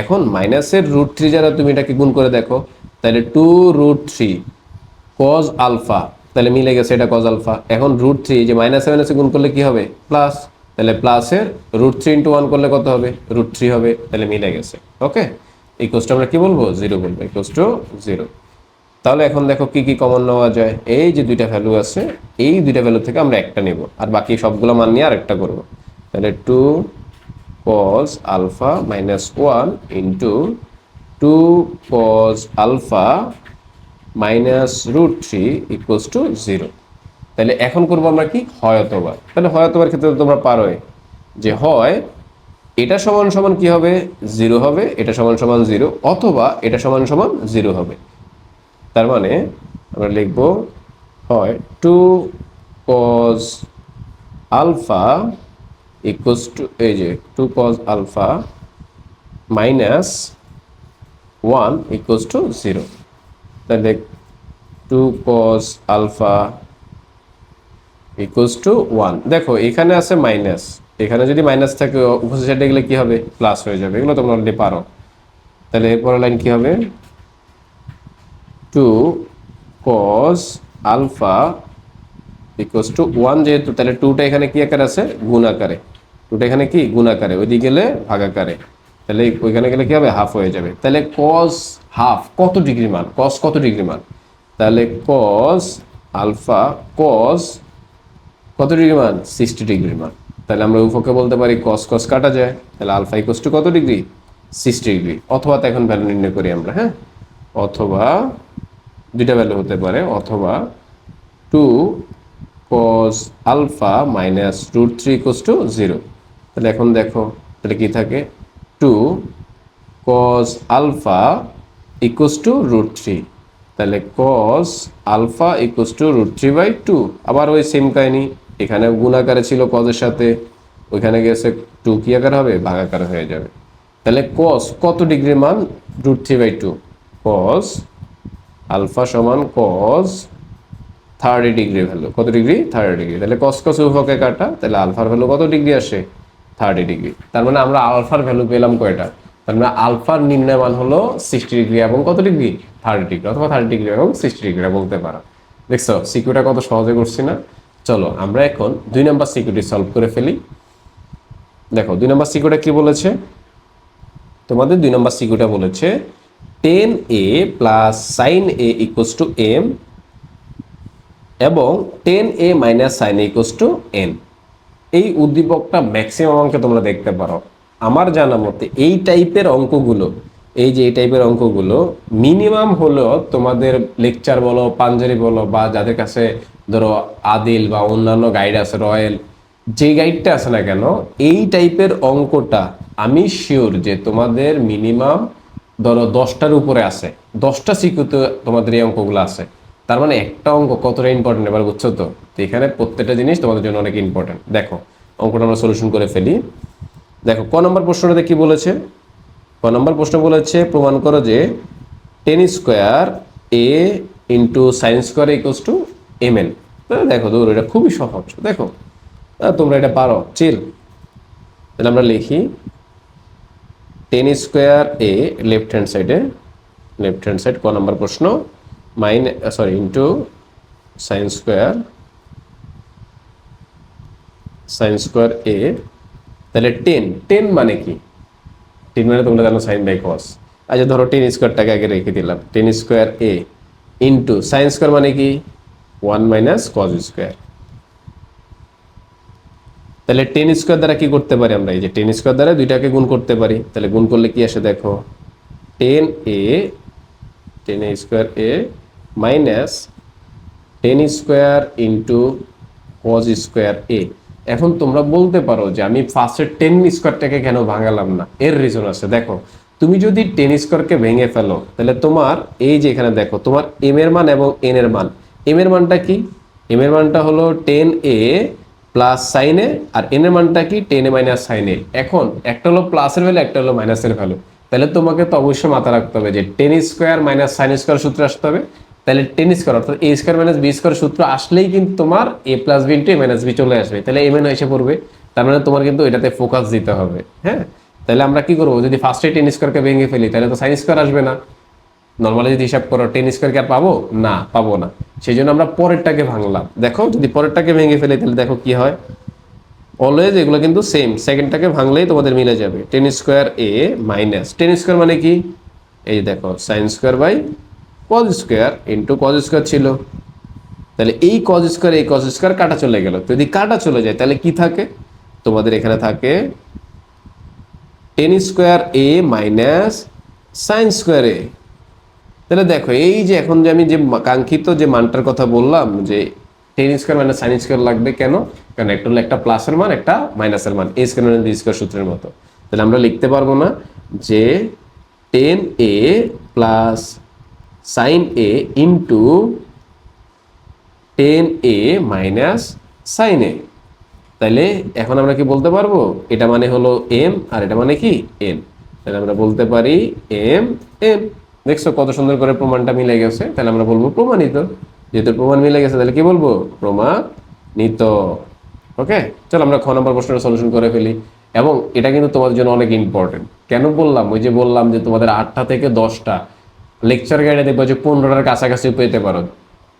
এখন মাইনাসের √3 যারা তুমি এটাকে গুণ করে দেখো, তাহলে 2√3 কজ আলফা, তাহলে মিলে গেছে, এটা কজ আলফা। এখন √3 যে মাইনাসে মাইনাসে গুণ করলে কি হবে, প্লাস, তাহলে প্লাসের √3 ইন্টু 1 করলে কত হবে, √3 হবে, তাহলে মিলে গেছে। ওকে, ইকুয়ালস টু আমরা কি বলবো, 0 বলবো, ইকুয়ালস টু 0। তাহলে এখন দেখো কি কি কমন নেওয়া যায়, এই যে দুইটা ভ্যালু আছে, এই দুইটা ভ্যালু থেকে আমরা একটা নেব, আর বাকি সবগুলো মান নিয়ে আরেকটা করব। তাহলে 2 cos alpha minus 1 into 2 cos alpha minus √3 equals to 0। তাহলে এখন করবো আমরা কি, হয় অথবা। তাহলে হয় অথবার ক্ষেত্রে তোমরা পারোই যে হয় এটা সমান সমান কি হবে, 0 হবে, এটা সমান সমান 0, অথবা এটা সমান সমান 0 হবে। তার মানে আমরা লিখব হয় 2 cos আলফা ইকুয়ালস টু, এই যে 2 cos alpha minus 1 equals to 0। তাহলে 2 cos আলফা ইকুয়ালস টু 1। দেখো এখানে আছে মাইনাস, এখানে যদি মাইনাস থাকে অপোজিট সাইডে গেলে কি হবে, প্লাস হয়ে যাবে, এগুলো তোমরা অলরেডি পারো। তাহলে এরপরের লাইন কি হবে, 2 cos আলফা ইকুয়ালস টু 1, যেহেতু তাহলে 2টা এখানে কি আকারে আছে, গুণ আকারে, 2টা এখানে কি গুণ আকারে, ওইদিকে গেলে ভাগ আকারে, তাহলে ওইখানে গেলে কি হবে, হাফ হয়ে যাবে। তাহলে cos হাফ কত ডিগ্রি মান, cos কত ডিগ্রি মান, তাহলে cos আলফা cos কত ডিগ্রি মান, 60 ডিগ্রি মান। তাহলে আমরা উভয়কে বলতে পারি cos cos কাটা যায়, তাহলে আলফা ইকুয়ালস টু কত ডিগ্রি, 60 ডিগ্রি। অথবা তো এখন ভ্যালু নির্ণয় করি আমরা। হ্যাঁ, অথবা দুইটা ভ্যালু হতে পারে, অথবা 2 cos alpha minus √3 equals to 0। তাহলে এখন দেখো তাহলে কি থাকে, 2 cos আলফা ইকুয়ালস টু √3, তাহলে cos আলফা ইকুয়ালস টু √3/2। আবার ওই সেম কাহিনী, এখানে গুণ আকারে ছিল cos এর সাথে, ওইখানে গেছে 2 কি আকার হবে, ভাগ আকার হয়ে যাবে। তাহলে cos কত ডিগ্রির মান, √3/2। cos আলফা সমান cos 30 ডিগ্রি ভ্যালু, কত ডিগ্রি, 30 ডিগ্রি। তাহলে cos cos উভয়কে কাটা, তাহলে আলফার ভ্যালু কত ডিগ্রি আসে, 30 ডিগ্রি। তার মানে আমরা আলফার ভ্যালু পেলাম কয়টা, তার মানে আলফার নির্ণয় মান হলো 60 ডিগ্রি এবং কত ডিগ্রি, 30 ডিগ্রি, অথবা 30 ডিগ্রি এবং 60 ডিগ্রি বলতে পারো। দেখছো সিকিউটা কত সহজে করছি না। চলো আমরা এখন 2 নম্বর সিকিউটি সলভ করে ফেলি। দেখো 2 নম্বর সিকিউটা কি বলেছে, তোমাদের 2 নম্বর সিকিউটা বলেছে tan a plus sin a equals two m এবং tan a minus sin a equals two n। এই উদ্দীপকটা ম্যাক্সিমাম অঙ্কে তোমরা দেখতে পারো। আমার জানা মতে এই টাইপের অঙ্কগুলো, এই যে এই টাইপের অঙ্কগুলো মিনিমাম হলো তোমাদের লেকচার বলো, পাঞ্জারি বলো, বা যাদের কাছে ধরো আদিল বা অন্যান্য গাইড আছে, রয়্যাল, যে গাইডটা আছে না কেন, এই টাইপের অঙ্কটা আমি শিওর যে তোমাদের মিনিমাম ধরো 10টার উপরে আছে, 10টা সিকিউতে তোমাদের এই অঙ্কগুলো আছে। তার মানে একটা অঙ্ক কতটা ইম্পর্টেন্ট এবার বুঝছো তো। তো এখানে প্রত্যেকটা জিনিস তোমাদের জন্য অনেক ইম্পর্টেন্ট। দেখো অঙ্কটা আমরা সলিউশন করে ফেলি। দেখো ক নম্বর প্রশ্নটাতে কি বলেছে, ক নম্বর প্রশ্ন বলেছে প্রমাণ করো যে tan square a into sine square equals to mn। দেখো দূর, এটা খুবই সহজ। দেখো তোমরা এটা পারো, চিল। তাহলে আমরা লিখি tan square a, left hand side ক নম্বর প্রশ্ন, ইন্টু সাইন স্কোয়ার a। তাহলে 10 মানে কি, 10 মানে তোমরা জানো সাইন বাই কস। আচ্ছা ধরো tan স্কোয়ারটাকে আগে রেখে দিলাম, tan square a into sine square মানে কি 1 মাইনাস কস স্কোয়ার। তাহলে tan স্কোয়ার দ্বারা কি করতে পারি আমরা, এই যে tan স্কোয়ার দ্বারা দুইটাকে গুণ করতে পারি। তাহলে গুণ করলে কি আসে দেখো, tan a square a minus tan square into cos square a। এখন তোমরা বলতে পারো যে আমি ফার্স্টে tan স্কোয়ারটাকে কেন ভাঙালাম না, এর রিজন আছে। দেখো তুমি যদি tan স্কোয়ারকে ভেঙে ফেলো, তাহলে তোমার এই যে এখানে দেখো তোমার m এর মান এবং n এর মান, m এর মানটা কি, m এর মানটা হলো tan a plus sine A, আর n এর মানটা কি tan a minus sine A. এখন একটা হলো প্লাসের ভ্যালু, একটা হলো মাইনাসের ভ্যালু। তাহলে তোমাকে তো অবশ্যই মাথায় রাখতে হবে যে tan square minus sine square সূত্র আসতে হবে। তাহলে tan স্কোয়ার অর্থাৎ a square minus b square সূত্র আসলেই কিন্তু তোমার a plus b into a minus b চলে আসবে, তাহলে mn এসে পড়বে। তার মানে তোমার কিন্তু এটাতে ফোকাস দিতে হবে। হ্যাঁ, তাহলে আমরা কি করবো, যদি ফার্স্টে tan স্কোয়ারকে ভেঙে ফেলি তাহলে তো সাইন স্কোয়ার আসবে না। নর্মালি যদি হিসাব করো tan স্কোয়ারকে আর পাবো না, পাবো না। সেই জন্য আমরা পরেরটাকে ভাঙলাম। দেখো যদি পরেরটাকে ভেঙে ফেলি তাহলে দেখো কি হয়, অলওয়েজ এগুলো কিন্তু সেম, সেকেন্ডটাকে ভাঙলেই তোমাদের মিলে যাবে। tan square a minus tan square মানে কি, এই দেখো sine square by cos square into cos square ছিল। তাহলে এই cos স্কোয়ার এই cos স্কোয়ার কাটা চলে গেল। যদি কাটা চলে যায় তাহলে কি থাকে, তোমাদের এখানে থাকে tan square a minus sine square a। তাহলে দেখো এই যে এখন যে আমি যে কাঙ্ক্ষিত যে মানটার কথা বললাম যে tan square minus sine square লাগবে কেন, কারণ একটা হলো একটা প্লাসের মান, একটা মাইনাসের মান, a square minus b square সূত্রের মতো। তাহলে আমরা লিখতে পারবো না যে tan a plus sine a into tan a minus sine a। তাহলে এখন আমরা কি বলতে পারবো, এটা মানে হলো m আর এটা মানে কি n। তাহলে আমরা বলতে পারি m n। দেখছো কত সুন্দর করে প্রমাণটা মিলে গেছে। তাহলে আমরা বলবো প্রমাণিত। যেহেতু প্রমাণ মিলে গেছে তাহলে কি বলবো, প্রমাণিত। ওকে, চলো আমরা খ নম্বর প্রশ্নের সলিউশন করে ফেলি। এবং এটা কিন্তু তোমাদের জন্য অনেক ইম্পর্টেন্ট। কেন বললাম, ওই যে বললাম যে তোমাদের 8টা থেকে 10টা লেকচার গাইডে দেখবো যে 15টার কাছাকাছি পেতে পারো,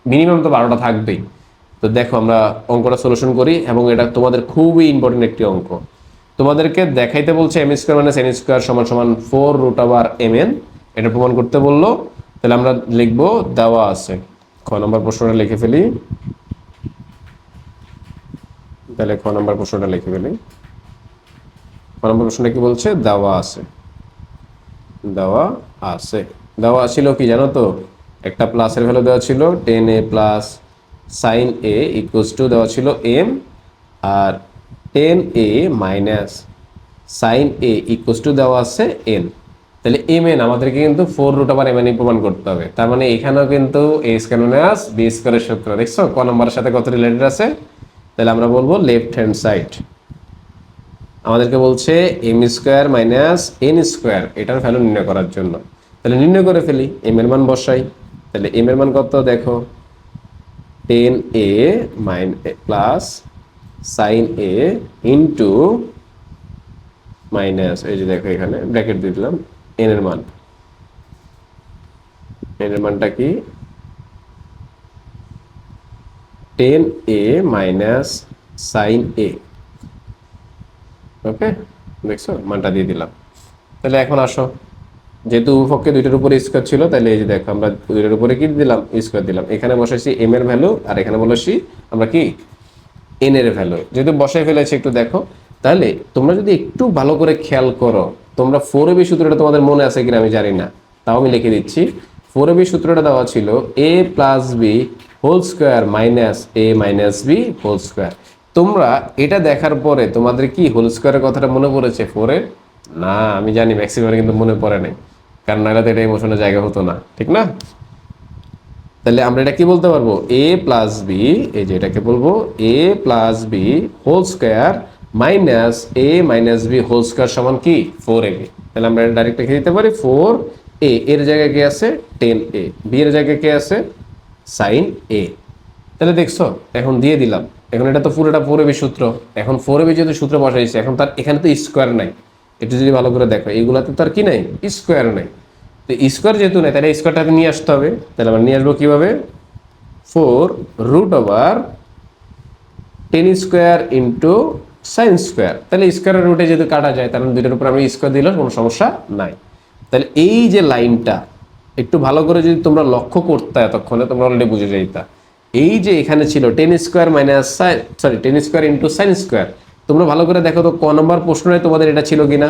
মিনিমাম তো 12টা থাকবেই। তো দেখো আমরা অঙ্কটা সলিউশন করি, এবং এটা তোমাদের খুবই ইম্পর্টেন্ট একটি অঙ্ক। তোমাদেরকে দেখাইতে বলছে M square minus N square সমান সমান 4√mn, এটা প্রমাণ করতে বললো। তাহলে আমরা লিখবো দেওয়া আছে, খ নম্বর প্রশ্নটা লিখে ফেলি। তাহলে খ নম্বর প্রশ্নটা লিখে ফেলি। খ নম্বর প্রশ্নটা কি বলছে, দেওয়া আছে, দেওয়া আছে। দেওয়া ছিল কি জানো তো, একটা প্লাসের ভ্যালু দেওয়া ছিল tan a plus sine a equals to দেওয়া ছিল m, আর tan a minus sine a equals to দেওয়া আছে n। তাহলে এম এন আমাদেরকে কিন্তু 4√mn প্রমাণ করতে হবে। তার মানে এখানেও কিন্তু a স্কয়ার মাইনাস বি স্কয়ারের সূত্র দেখছো ক নম্বরের সাথে কত রিলেটেড আছে। তাহলে আমরা বলবো লেফট হ্যান্ড সাইড আমাদেরকে বলছে M square minus N square এটার ভ্যালু নির্ণয় করার জন্য। তাহলে নির্ণয় করে ফেলি, এম এর মান বসাই। তাহলে এম এর মান কত দেখো 10a plus sine A into minus এই যে দেখো এখানে ব্র্যাকেট দিয়ে দিলাম এন এর মান। এন এর মানটা কি 10a মাইনাস সাইন এ। ওকে, দেখছো মানটা দিয়ে দিলাম। তাহলে এখন আসো, যেহেতু পক্ষে দুইটার উপরে স্কয়ার ছিল তাহলে এই যে দেখো আমরা দুইটার উপরে কি দিলাম স্কয়ার দিলাম। এখানে বসাইছি এম এর ভ্যালু আর এখানে বলেছি আমরা কি এন এর ভ্যালু। যেহেতু বসাই ফেলেছি একটু দেখো, তাহলে তোমরা যদি একটু ভালো করে খেয়াল করো, তোমরা 4ab সূত্রটা তোমাদের মনে আছে কিনা আমি জানি না, তাও আমি লিখে দিচ্ছি। 4ab সূত্রটা দেওয়া ছিল a plus B whole square minus a minus B whole square. তোমরা এটা দেখার পরে তোমাদের কি হোল স্কোয়ারের কথাটা মনে পড়েছে 4-এর? না, আমি জানি ম্যাক্সিমাম কিন্তু মনে পড়ে নাই, কারণ নাহলে তো এটা ইমোশনের জায়গা হতো না, ঠিক না? তাহলে আমরা এটা কি বলতে পারবো a প্লাস বি, এই যে এটাকে বলবো a plus B whole square minus a minus B whole square সমান কি 4ab। তাহলে আমরা এটা ডাইরেক্ট লিখে দিতে পারি 4a এর জায়গায় কি আছে 10a, বি এর জায়গায় কি আছে সাইন a। তাহলে দেখছো এখন দিয়ে দিলাম। এখন এটা তো পুরোটা 4ab সূত্র। এখন 4ab যেহেতু সূত্র বসাইছে, এখন তার এখানে তো স্কোয়ার নাই। একটু যদি ভালো করে দেখো এইগুলাতে তার কি নাই স্কোয়ার নাই। তো স্কোয়ার যেহেতু নেই তাহলে স্কোয়ারটাকে নিয়ে আসতে হবে। তাহলে আমরা নিয়ে আসবো কিভাবে 4√10 স্কোয়ার ইন্টু সাইন স্কোয়ার। তাহলে স্কোয়ারের রুটে যেহেতু কাটা যায় তাহলে দুইটার উপর আমি স্কোয়ার দিলাম, কোনো সমস্যা নাই। তাহলে এই যে লাইনটা একটু ভালো করে যদি তোমরা লক্ষ্য করতে এতক্ষণে তোমরা অলরেডি বুঝে যাইতা। এই যে এখানে ছিল 10 square minus sign 10 square into sine square. তোমরা ভালো করে দেখো তো ক নম্বর প্রশ্নে তোমাদের এটা ছিল কিনা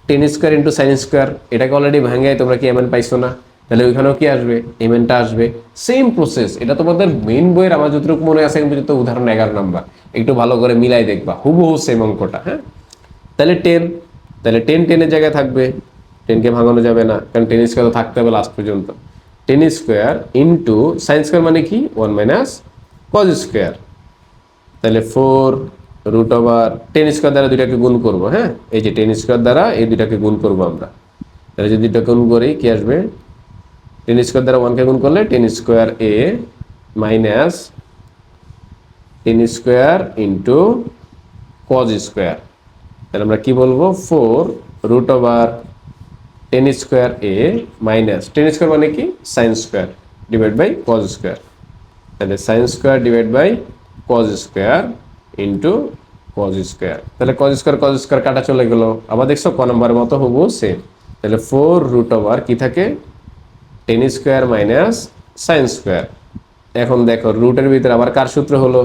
10 স্কোয়ার ইন্টু সাইন স্কোয়ার। এটাকে অলরেডি ভাঙে তোমরা কি এমএন পাইছো না? তাহলে ওইখানেও কি আসবে এমএনটা আসবে। সেম প্রসেস, এটা তোমাদের মেইন বইয়ের আমার যতটুকু মনে আছে কিন্তু উদাহরণ 11 নাম্বার, একটু ভালো করে মিলাই দেখবা হুবহু সেম অঙ্কটা। হ্যাঁ, তাহলে 10, তাহলে 10 এর জায়গায় থাকবে, 10কে ভাঙানো যাবে না কারণ 10 স্কোয়ার থাকতে হবে লাস্ট পর্যন্ত। 10 স্কোয়ার ইন্টু সাইন স্কোয়ার মানে কি 1 মাইনাস কজ স্কোয়ার। তাহলে 4√10 স্কোয়ার দ্বারা দুইটাকে গুণ করব। হ্যাঁ, এই যে 10 স্কোয়ার দ্বারা এই দুইটাকে গুণ করব আমরা। তাহলে যদি দুইটা গুণ করি কি আসবে 10 স্কোয়ার দ্বারা 1কে গুণ করলে 10 square a minus 10 square into cos square. তাহলে আমরা কি বলবো 4√10 স্কোয়ার a মাইনাস 10 স্কোয়ার মানে কি sine square divide by cos square. তাহলে sine square divide by cos square into cos square. তাহলে কজ স্কোয়ার কাটা চলে গেল। আবার দেখছো ক নম্বরের মতো হবো সেম। তাহলে 4√, কি থাকে 10 স্কোয়ার মাইনাস সাইন স্কোয়ার। এখন দেখো রুটের ভিতরে আবার কার সূত্র হলো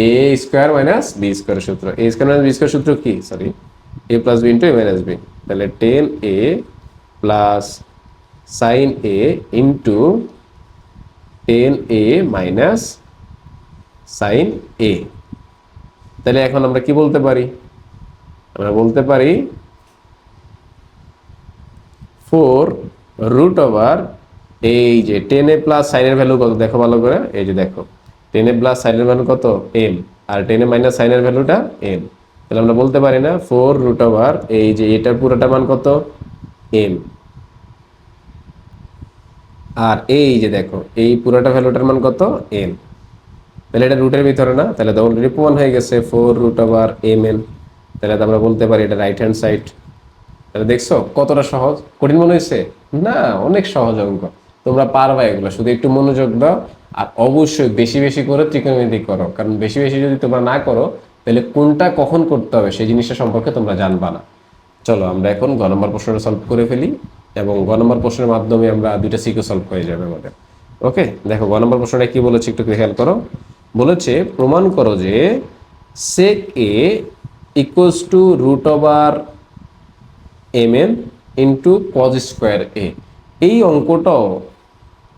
এ স্কোয়ার মাইনাস বি স্কোয়ার সূত্র। এ স্কোয়ার মাইনাস বি স্কোয়ার সূত্র কি sorry A plus B into A minus B. তাহলে 10a plus sine A into 10a minus sine এ। তাহলে এখন আমরা কি বলতে পারি, আমরা বলতে পারি 4√, এই যে 10a প্লাস সাইনের ভ্যালু কত দেখো ভালো করে, এই যে দেখো 10a প্লাস সাইনের ভ্যালু কত m, আর 10a মাইনাস সাইনের ভ্যালুটা m। তাহলে আমরা বলতে পারি না 4√, এই যে এটার পুরোটা মান কত m, আর এই যে দেখো এই পুরোটা ভ্যালুটার মান কত m। তাহলে এটা রুটের ভিতরে না, তাহলে তো অলরেডি প্রমাণ হয়ে গেছে 4√mn। তাহলে তো আমরা বলতে পারি এটা রাইট হ্যান্ড সাইড। তাহলে দেখছো কতটা সহজ, কঠিন মনে হয়েছে না? অনেক সহজ অঙ্ক, তোমরা পারবা এগুলো, শুধু একটু মনোযোগ দাও। আর অবশ্যই বেশি বেশি করে ত্রিকোণমিতি করো, কারণ বেশি বেশি যদি তোমরা না করো তাহলে কোনটা কখন করতে হবে সেই জিনিসটা সম্পর্কে তোমরা জানবা না। চলো আমরা এখন গ নম্বর প্রশ্নটা সলভ করে ফেলি, এবং গ নম্বর প্রশ্নের মাধ্যমে আমরা দুইটা সিকিউ সলভ হয়ে যাবে আমাদের। ওকে, দেখো গ নম্বর প্রশ্নটা কি বলেছে একটু খেয়াল করো। বলেছে প্রমাণ করো যে sec a equals to √mn into cos square A. এই অঙ্কটাও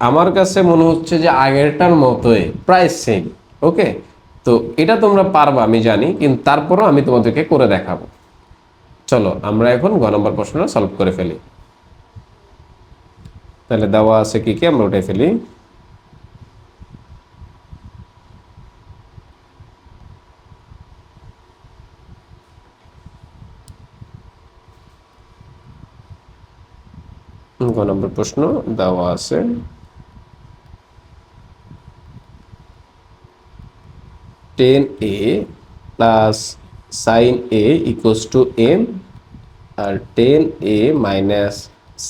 আমার কাছে মনে হচ্ছে যে আগেরটার মতোই প্রায় সেম। ওকে, তো এটা তোমরা পারবা আমি জানি, কিন্তু তারপরও আমি তোমাদেরকে করে দেখাবো। চলো আমরা এখন গ নম্বর প্রশ্নটা সলভ করে ফেলি। তাহলে দেওয়া আছে কি কি আমরা উঠে ফেলি। ক নম্বর প্রশ্ন দেওয়া আছে tan A plus sine A equals to M আর tan A minus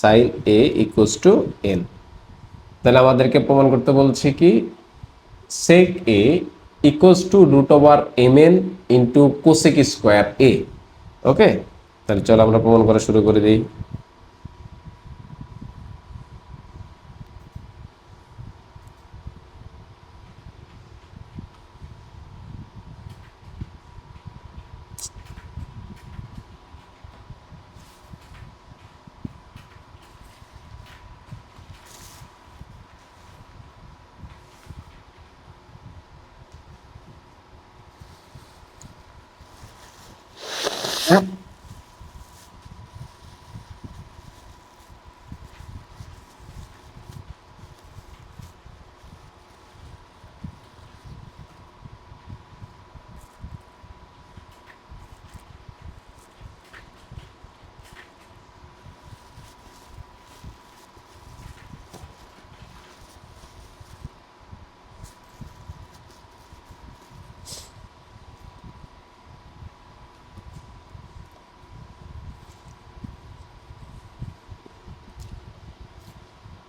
sine A equals to N. তাহলে আমাদেরকে প্রমাণ করতে বলছে কি sec A equals to root over M N into cosec square A. Okay, তাহলে চলো আমরা প্রমাণ করা শুরু করে দিই।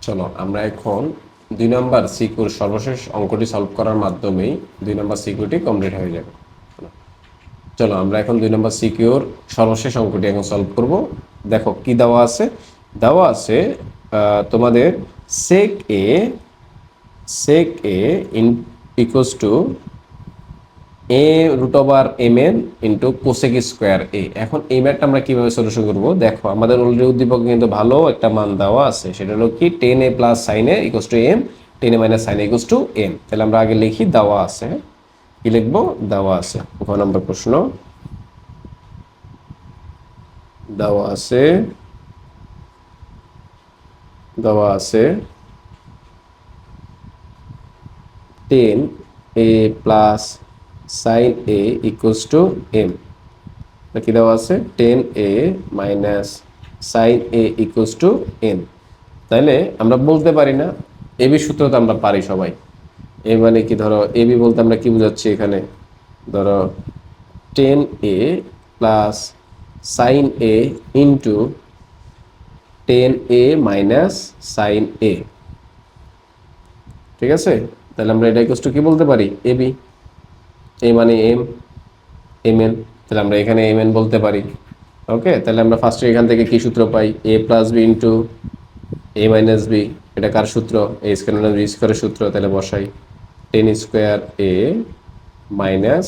চলো আমরা এখন 2 নম্বর সিকিউর সর্বশেষ অঙ্কটি সলভ করার মাধ্যমেই 2 নম্বর সিকিউরটি কমপ্লিট হয়ে যাবে। চলো আমরা এখন 2 নম্বর সিকিউর সর্বশেষ অঙ্কটি এখন সলভ করব। দেখো কি দেওয়া আছে, দেওয়া আছে তোমাদের sec a in equals to A root over M N into cosec square A. এখন এই ম্যাথটা আমরা কিভাবে সলিউশন করবো, দেখো আমাদের অলরেডি উদ্দীপক কিন্তু ভালো একটা মান দেওয়া আছে, সেটা হলো কি tan A plus sine A equals to M, tan A minus sine A equals to M. তাহলে আমরা আগে লিখি দেওয়া আছে, কি লিখবো দেওয়া আছে। ক নম্বর প্রশ্ন দেওয়া আছে, দেওয়া আছে tan A plus sine A equals to M. কি দেওয়া আছে tan A minus sine A equals to N. তাহলে আমরা বলতে পারি না, এবি সূত্র তো আমরা পারি সবাই। এ মানে কি, ধরো এবি বলতে আমরা কি বুঝাচ্ছি এখানে, ধরো ten A plus sine A into ten A minus sine এ। ঠিক আছে, তাহলে আমরা এটা ইকুয়ালস টু কি বলতে পারি এবি, এ মানে এম, এম এন, তাহলে আমরা এখানে এম এন বলতে পারি। ওকে, তাহলে আমরা ফার্স্টে এখান থেকে কি সূত্র পাই, A plus B into A minus B, এটা কার সূত্র, এ স্কয়ার মাইনাস বি স্কয়ারের সূত্র। তাহলে বসাই tan square A minus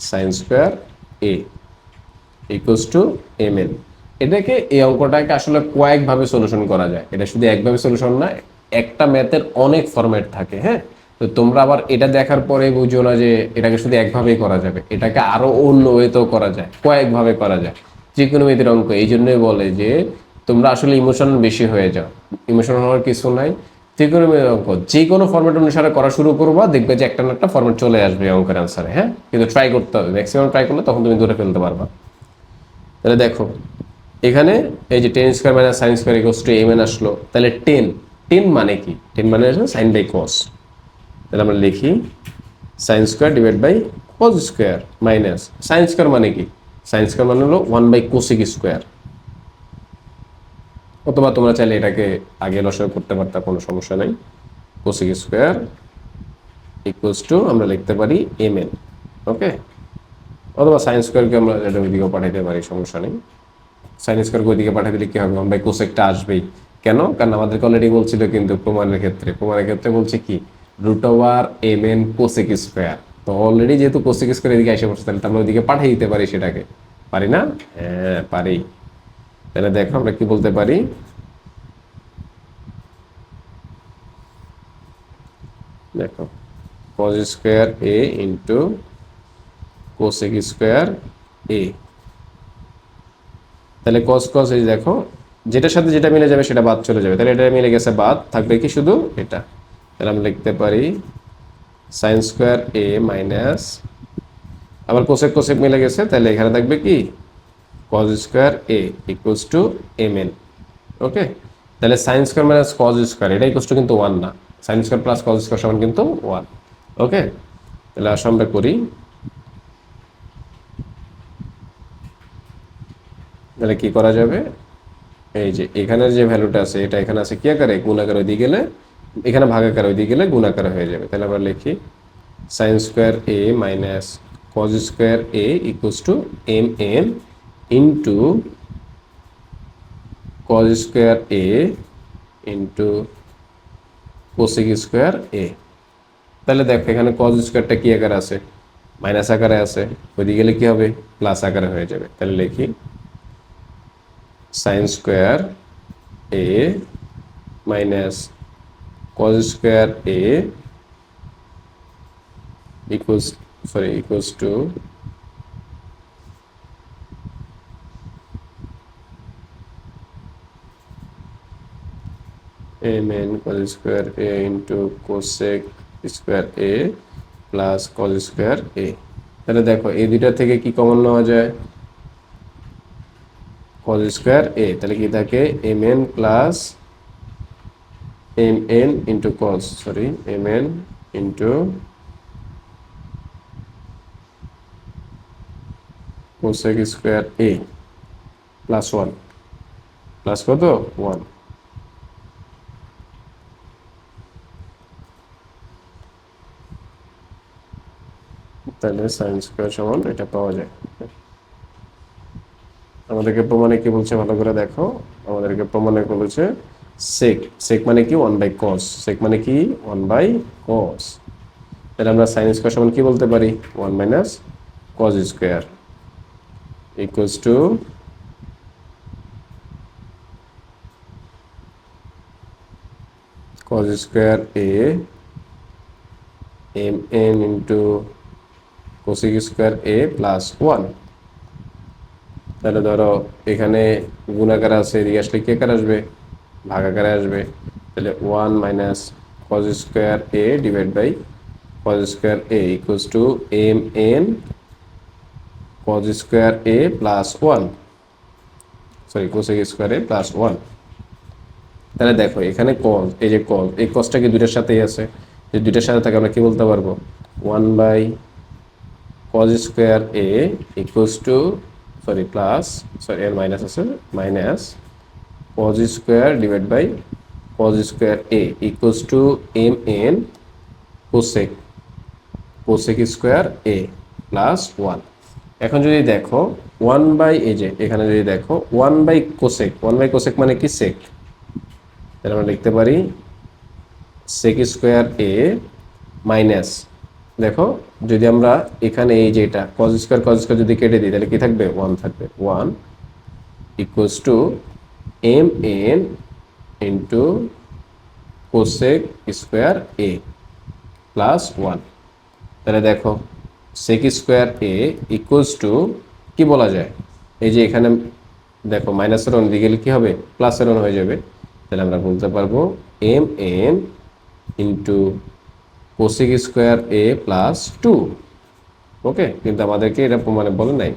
sine square A equals to M N. এটাকে এই অঙ্কটাকে আসলে কয়েকভাবে সলিউশন করা যায়, এটা শুধু একভাবে সলিউশন না, একটা ম্যাথের অনেক ফরম্যাট থাকে। হ্যাঁ, তো তোমরা আবার এটা দেখার পরে বুঝো না যে এটাকে শুধু একভাবেই করা যাবে, এটাকে আরো অন্য ওয়েতেও করা যায়, কয়েকভাবে করা যায় যে কোনো ম্যাথের অঙ্ক। এই জন্যই বলে যে তোমরা আসলে ইমোশনাল বেশি হয়ে যাও, ইমোশনাল হওয়ার কিছু নাই। যে কোনো অঙ্ক যে কোনো ফরম্যাট অনুসারে করা শুরু করবা, দেখবে যে একটা না একটা ফরম্যাট চলে আসবে অঙ্কের আনসারে। হ্যাঁ, কিন্তু ট্রাই করতে হবে, ম্যাক্সিমাম ট্রাই করলে তখন তুমি ধরে ফেলতে পারবা। তাহলে দেখো এখানে এই যে tan square minus sine square equals to M N আসলো। তাহলে টেন, টেন মানে কি, টেন মানে আসলে সাইন বাই কস। তাহলে আমরা লিখি sine square divide by cos square minus sine square মানে কি, সাইন স্কোয়ার মানে হলো 1 বাই কোসেক স্কোয়ার। অথবা তোমরা চাইলে এটাকে আগে লসাগু করতে পারতা, কোনো সমস্যা নাই। কোসেক স্কোয়ার ইকুয়ালস টু আমরা লিখতে পারি এম এন। ওকে, অথবা সাইন স্কোয়ারকে আমরা এটা ওইদিকেও পাঠাইতে পারি, সমস্যা নেই। সাইন স্কোয়ারকে ওইদিকে পাঠিয়ে দিলে কি হবে, 1 বাই কোসেকটা আসবেই। কেন, কারণ আমাদেরকে অলরেডি বলছিল কিন্তু প্রমাণের ক্ষেত্রে বলছে কি root over M N cosec square. তো অলরেডি যেহেতু কোসেক স্কোয়ার এদিকে এসে পড়ছে, তাহলে আমরা ওইদিকে পাঠিয়ে দিতে পারি সেটাকে, পারি না? হ্যাঁ পারি। তাহলে দেখো আমরা কি বলতে পারি, দেখো cos square A into cosec square A. তাহলে কস কস এই দেখো যেটার সাথে যেটা মিলে যাবে সেটা বাদ চলে যাবে, তাহলে এটা মিলে গেছে, বাদ থাকবে কি শুধু এটা। তাহলে আমরা লিখতে পারি সাইন স্কোয়ার এ মাইনাস, আবার কোসেক কোসেক মিলে গেছে, তাহলে এখানে থাকবে কি cos square A equals to M N. Okay, তাহলে sine square minus cos square এটা ইকুয়ালস টু কিন্তু 1 না, sine square plus cos square সমান কিন্তু 1। ওকে, তাহলে আসলে আমরা করি, তাহলে কি করা যাবে, এই যে এখানের যে ভ্যালুটা আছে এটা এখানে আছে কি আকারে, গুণ আকারে, ওইদিকে গেলে এখানে ভাগ আকারে, ওইদিকে গেলে গুণ আকারে হয়ে যাবে। তাহলে আমরা লিখি sine square A minus cos square A equals to M N into cos square A into cosec square A. তাহলে দেখো এখানে কজ স্কোয়ারটা কি আকারে আছে, মাইনাস আকারে আছে, ওইদিকে গেলে কি হবে, প্লাস আকারে হয়ে যাবে। তাহলে লিখি sine square A minus cos square A equals to mn cos square a into cosec square a plus cos square a। তাহলে দেখো এই দুইটা থেকে কি কমন নেওয়া যায়, cos square a, তাহলে কি থাকে mn plus mn into cos, mn into cosec square a plus 1 plus কত 1। তাহলে সাইন স্কোয়ার সমান এটা পাওয়া যায়। আমাদেরকে প্রমাণে কি বলছে ভালো করে দেখো, আমাদেরকে প্রমাণে বলেছে সেক, সেক মানে কি 1/cos, সেক মানে কি 1/cos। তাহলে আমরা সাইন স্কোয়ার সমান কি বলতে পারি 1 minus cos square equals to cos square A M N into cosec square A plus 1। তাহলে ধরো এখানে গুণাকার আছে, এদিকে আসলে কি আকার আসবে, ভাগাকারে আসবে। তাহলে 1 minus cos square A divide by cos square A equals to M N cos square A plus 1, cosec square A plus 1। তাহলে দেখো এখানে কজ, এই যে কজ, এই কজটা কি দুইটার সাথেই আছে, যে দুইটার সাথে থাকে আমরা কি বলতে পারবো 1 by cos square A equals to plus, এর মাইনাস আছে, minus cos square divide by cos square A equals to M N cosec, cosec square A plus 1। এখন যদি দেখো 1 বাই, এই যে এখানে যদি দেখো 1 বাই কোসেক, 1 বাই কোসেক মানে কি সেক, তাহলে আমরা লিখতে পারি সেক স্কোয়ার এ মাইনাস, দেখো যদি আমরা এখানে এই যে এটা কজ স্কোয়ার যদি কেটে দিই তাহলে কি থাকবে 1 থাকবে, 1 equals to M N into cosec square A plus 1। তাহলে দেখো sec square A equals to কি বলা যায়, এই যে এখানে দেখো মাইনাসের অন দিকে গেলে কি হবে, প্লাসের অন হয়ে যাবে। তাহলে আমরা বলতে পারবো M N into cosec square A plus 2। Okay, কিন্তু আমাদেরকে এটা প্রমাণে বলে নাই।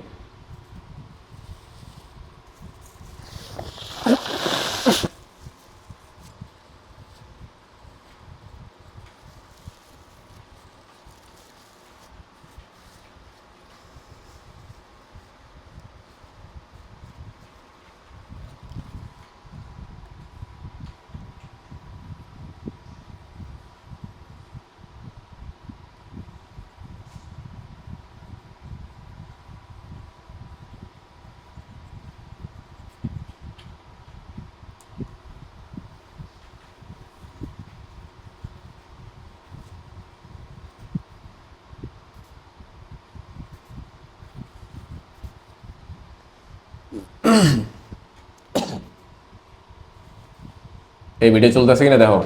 এই ভিডিও চলতেছে কিনা দেখো,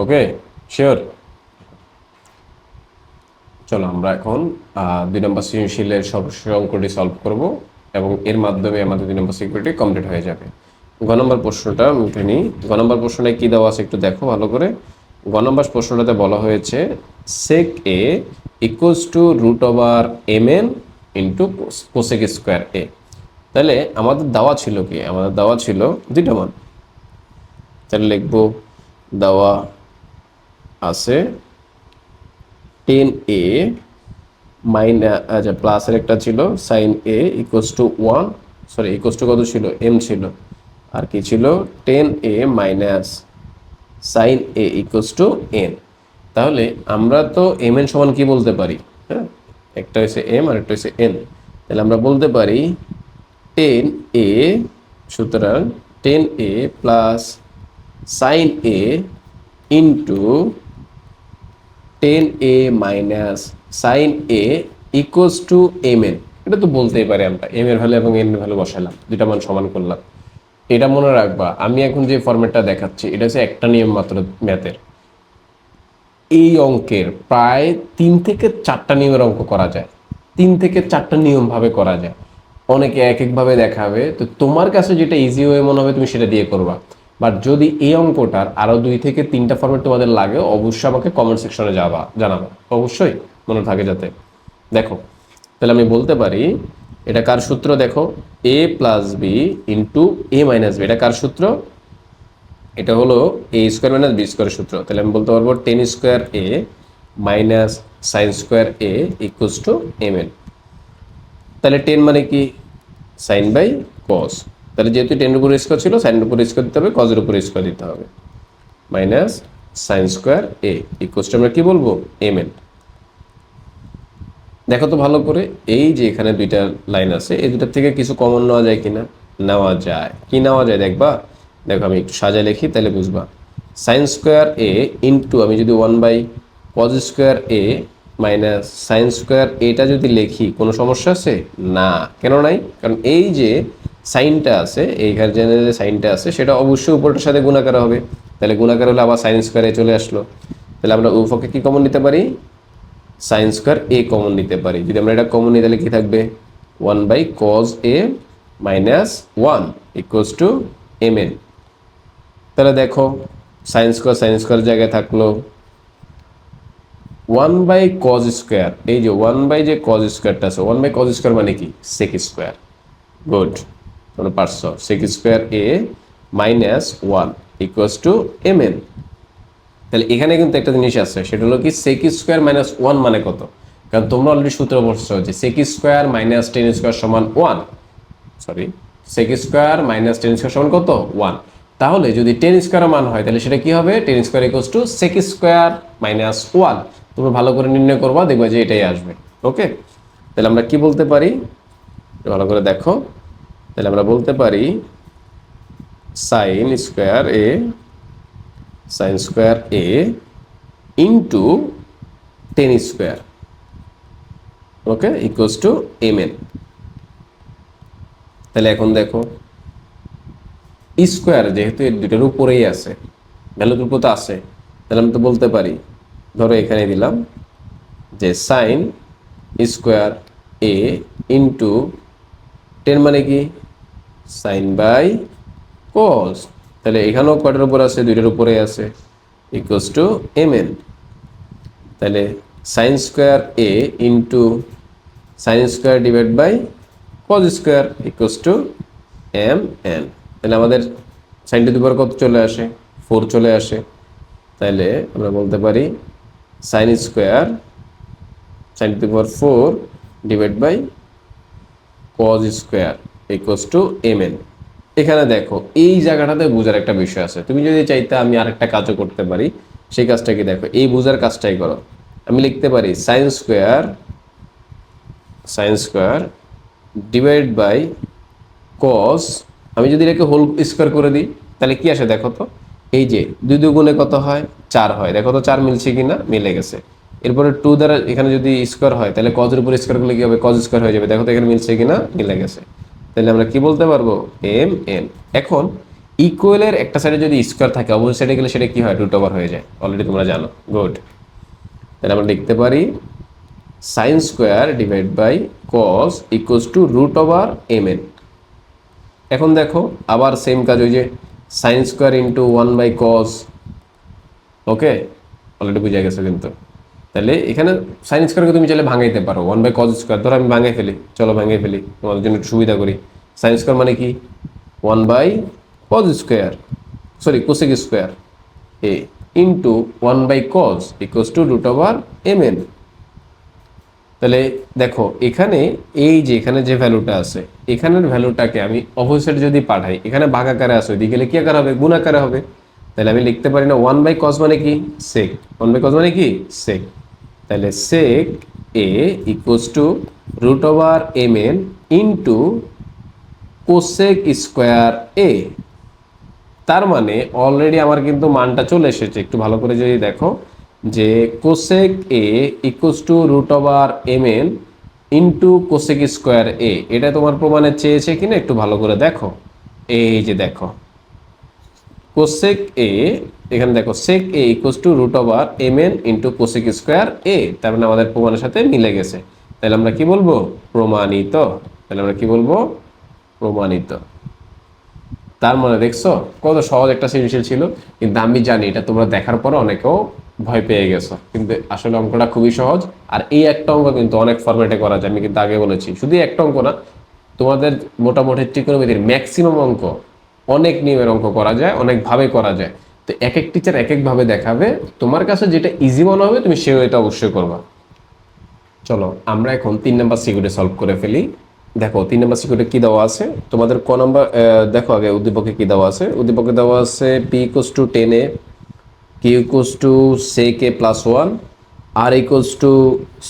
ওকে শিওর। চলো আমরা এখন 2 নম্বর সৃজনশীলের সর্বশেষ অঙ্কটি সলভ করব এবং এর মাধ্যমে আমাদের 2 নম্বর সিকিউরিটি কমপ্লিট হয়ে যাবে। গ নম্বর প্রশ্নটা উঠে নিই। গ নম্বর প্রশ্নটায় কী দেওয়া আছে একটু দেখো ভালো করে। গ নম্বর প্রশ্নটাতে বলা হয়েছে sec a equals to root over mn into cosec square A. তাহলে আমাদের দেওয়া ছিল কি, আমাদের দেওয়া ছিল দুইটা মান। তাহলে লিখব দেওয়া আছে 10a আচ্ছা প্লাসের একটা ছিল sine A equals to 1, sorry equals to কত ছিল, এম ছিল, আর কি ছিল 10a minus sine A equals to N. তাহলে আমরা তো এম এন সমান কি বলতে পারি, হ্যাঁ, একটা হচ্ছে এম আর একটা হচ্ছে এন। তাহলে আমরা বলতে পারি 10a, সুতরাং 10a plus sine A into 10a minus sine A equals to M N. এটা তো বলতেই পারি আমরা, এম এর ভ্যালু এবং এন এর ভ্যালু বসালাম, দুটা মান সমান করলাম। এটা মনে রাখবা, আমি এখন যে ফরম্যাটটা দেখাচ্ছি এটা হচ্ছে একটা নিয়ম মাত্র ম্যাথের। এই অঙ্কের প্রায় 3 থেকে 4টা নিয়মের অঙ্ক করা যায়, 3 থেকে 4টা নিয়মভাবে করা যায়। অনেকে এক একভাবে দেখাবে, তো তোমার কাছে যেটা ইজি ওয়ে মনে হবে তুমি সেটা দিয়ে করবা। বাট যদি এই অঙ্কটার আরও 2 থেকে 3টা ফরম্যাট তোমাদের লাগে, অবশ্যই আমাকে কমেন্ট সেকশনে জানাবা, অবশ্যই মনে থাকে যাতে। দেখো তাহলে আমি বলতে পারি এটা কার সূত্র, দেখো এ plus B into A minus B, এটা কার সূত্র, এটা হলো এ স্কোয়ার মাইনাস বি স্কোয়ারের সূত্র। তাহলে আমি বলতে পারবো 10 square A minus sine square A equals to M N. তাহলে 10 মানে কি সাইন বাই কস, তাহলে যেহেতু 10 এর উপর স্কোয়ার ছিল সাইনের উপর স্কোয়ার দিতে হবে, কজের উপর স্কোয়ার দিতে হবে, minus sine square A equals two আমরা কি বলবো এম এন। দেখো তো ভালো করে, এই যে এখানে দুইটা লাইন আছে, এই দুটার থেকে কিছু কমন নেওয়া যায় কিনা, নেওয়া যায়। কি নেওয়া যায় দেখবা, দেখো আমি একটু সাজায় লিখি তাহলে বুঝবা। সাইন স্কোয়ার এ ইন্টু আমি যদি 1 by cos square A minus sine square এটা যদি লিখি কোনো সমস্যা আছে না, কেন নাই, কারণ এই যে সাইনটা আছে, এইখানে যে সাইনটা আছে সেটা অবশ্যই উপরটার সাথে গুণাকার হবে, তাহলে গুণাকার হলে আবার সাইন স্কোয়ার এ চলে আসলো। তাহলে আমরা উভয়কে কি কমন নিতে পারি, সাইন স্কোয়ার এ কমন নিতে পারি। যদি আমরা এটা কমন নিই তাহলে কি থাকবে 1 by cos A minus 1 equals to M N. তাহলে দেখো সাইন স্কোয়ার জায়গায় থাকলো 1 বাই কজ স্কোয়ার, এই যে 1 বাই যে কজ স্কোয়ারটা আছে, 1 বাই কজ স্কোয়ার মানে কি সেক স্কোয়ার, গুড তোমরা পারছো, sec square A minus 1 equals to M N. তাহলে এখানে কিন্তু একটা জিনিস আছে, সেটা হলো কি সেক স্কোয়ার মাইনাস 1 মানে কত, কারণ তোমরা অলরেডি সূত্র পড়ছো যে সেক স্কোয়ার মাইনাস 10 স্কোয়ার সমান 1, sorry sec square minus 10 square সমান কত 1। তাহলে যদি 10 স্কোয়ারের মান হয় তাহলে সেটা কি হবে 10 square equals to sec square minus 1। তোমরা ভালো করে নির্ণয় করবা, দেখবা যে এটাই আসবে। ওকে, তাহলে আমরা কি বলতে পারি, ভালো করে দেখো, তাহলে আমরা বলতে পারি sine square A into 10 square, okay, equals to M N. তাহলে এখন দেখো স্কোয়ার যেহেতু এর দুটোর উপরেই আছে, ভ্যালুর উপর তো আছে, তাহলে আমি তো বলতে পারি, ধরো এখানে দিলাম যে সাইন স্কোয়ার এ ইন্টু 10 মানে কি সাইন বাই কস, তাহলে এখানেও কয়টার উপর আছে, দুইটার উপরে আছে, ইকুয়ালস টু এম এন। তাহলে sine square A into sine square divide by cos square equals to M N. তাহলে আমাদের সাইন টু দি পাওয়ার কত চলে আসে 4 চলে আসে। তাহলে আমরা বলতে পারি sine square sine to the power 4 divide by cos square equals to M N. এখানে দেখো এই জায়গাটাতে বোঝার একটা বিষয় আছে, তুমি যদি চাইতে আমি আরেকটা কাজও করতে পারি, সেই কাজটা কি দেখো, এই বোঝার কাজটাই করো। আমি লিখতে পারি sine square divide by cos, আমি যদি এটাকে হোল স্কোয়ার করে দিই তাহলে কি আসে দেখো তো, এই যে 2 দুগুণে কত হয় 4 হয়, দেখো তো 4 মিলছে কিনা, মিলে গেছে। এরপরে 2 দ্বারা এখানে যদি স্কোয়ার হয় তাহলে কজের উপর স্কোয়ার করলে কি হবে, কজ স্কোয়ার হয়ে যাবে, দেখো তো এখানে মিলছে কিনা, মিলে গেছে। তাহলে আমরা কি বলতে পারবো এম এন। এখন ইকুয়ালের একটা সাইডে যদি স্কোয়ার থাকে অপোজিট সাইডে গেলে সেটা কি হয় রুট ওভার হয়ে যায়, অলরেডি তোমরা জানো, গুড। তাহলে আমরা লিখতে পারি sine square divide by cos equals to root over M N. এখন দেখো আবার সেম কাজ, ওই যে sine square into 1/cos। Okay, already বুঝে গেছে কিন্তু। তাহলে এখানে সাইন স্কোয়ারকে তুমি চাইলে ভাঙাইতে পারো, 1/cos স্কোয়ার। ধরো আমি ভাঙাই ফেলি, চলো ভাঙাই ফেলি, তোমাদের জন্য একটু সুবিধা করি। সাইন স্কোয়ার মানে কি 1/cos square, sorry cosec square A into 1/cos equals to root over M N. তাহলে দেখো এখানে এই যে এখানে যে ভ্যালুটা আছে, এখানের ভ্যালুটাকে আমি অপোজিট যদি পাঠাই, এখানে ভাগাকারে আসে, ওইদিকে গেলে কি আকারে হবে, গুণ আকারে হবে। তাহলে আমি লিখতে পারি না 1/cos মানে কি সেক, 1/cos মানে কি সেক। তাহলে sec A equals to root over M N into cosec square A. তার মানে অলরেডি আমার কিন্তু মানটা চলে এসেছে। একটু ভালো করে যদি দেখো যে cosec A equals to root over M N into cosec square A, এটা তোমার প্রমাণে চেয়েছে কিনা একটু ভালো করে দেখো। এই যে দেখো কোসেক এ, এখানে দেখো sec A equals to root over M N into cosec square A, তার মানে আমাদের প্রমাণের সাথে মিলে গেছে। তাহলে আমরা কি বলবো, প্রমাণিত। তাহলে আমরা কি বলবো, প্রমাণিত। তার মানে দেখছো কত সহজ একটা সৃজনশীল ছিল, কিন্তু আমি জানি এটা তোমরা দেখার পরে অনেকেও ভয় পেয়ে গেছো, কিন্তু আসলে অঙ্কটা খুবই সহজ। আর এই একটা অঙ্ক কিন্তু অনেক ফরম্যাটে করা যায়, আমি কিন্তু আগে বলেছি। শুধু একটা অঙ্ক না, তোমাদের মোটামুটি ত্রিকোণমিতির ম্যাক্সিমাম অঙ্ক, অনেক নিয়মের অঙ্ক করা যায়, অনেকভাবে করা যায়। তো এক এক টিচার এক একভাবে দেখাবে, তোমার কাছে যেটা ইজি মনে হবে তুমি সেও এটা অবশ্যই করবা। চলো আমরা এখন 3 নাম্বার সিকিউরিটি সলভ করে ফেলি। দেখো 3 নাম্বার সিকিউরিটি কি দেওয়া আছে তোমাদের, ক নাম্বার দেখো আগে উদ্দীপকে কি দেওয়া আছে। উদ্দীপকে দেওয়া আছে P equals to 10a, Q equals to sec a plus 1, R equals to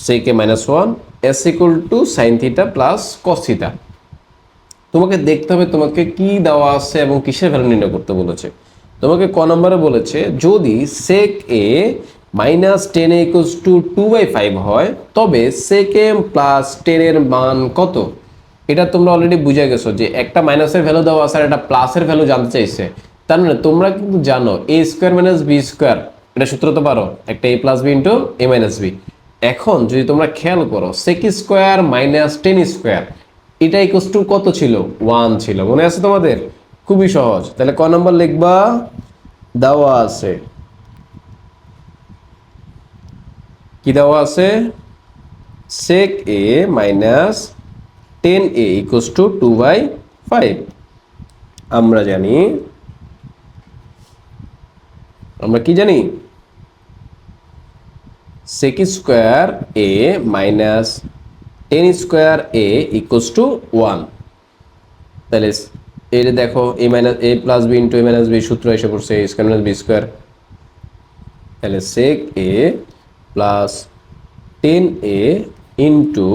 sec a minus 1, S equal to sine theta plus cos theta. তোমাকে দেখতে হবে তোমাকে কি দেওয়া আছে এবং কিসের ভ্যালু নির্ণয় করতে বলেছে। তোমাকে ক নম্বরে বলেছে যদি sec a minus 10a equals to 2/5 হয়, তবে sec a প্লাস 10 এর মান কত। এটা তোমরা অলরেডি বুঝে গেছো যে একটা মাইনাসের ভ্যালু দেওয়া আছে আর একটা প্লাসের ভ্যালু জানতে চাইছে। তার মানে তোমরা কিন্তু জানো a square minus B square, এটা সূত্র তো পারো, একটা a plus B into a minus B. এখন যদি তোমরা খেয়াল করো sec স্কোয়ার মাইনাস 10 স্কোয়ার, এটা ইকুয়ালস টু কত ছিল, 1 ছিল, মনে আছে তোমাদের? খুবই সহজ। তাহলে ক নম্বর লিখবা, দেওয়া আছে, কি দেওয়া আছে, sec a minus 10a equals to 2/5। আমরা জানি, আমরা কি জানি, sec square a minus 10 square a equals to 1। তাহলে এই যে দেখো a minus a plus B into a minus B সূত্র এসে পড়ছে a square minus B square. তাহলে sec a plus 10a into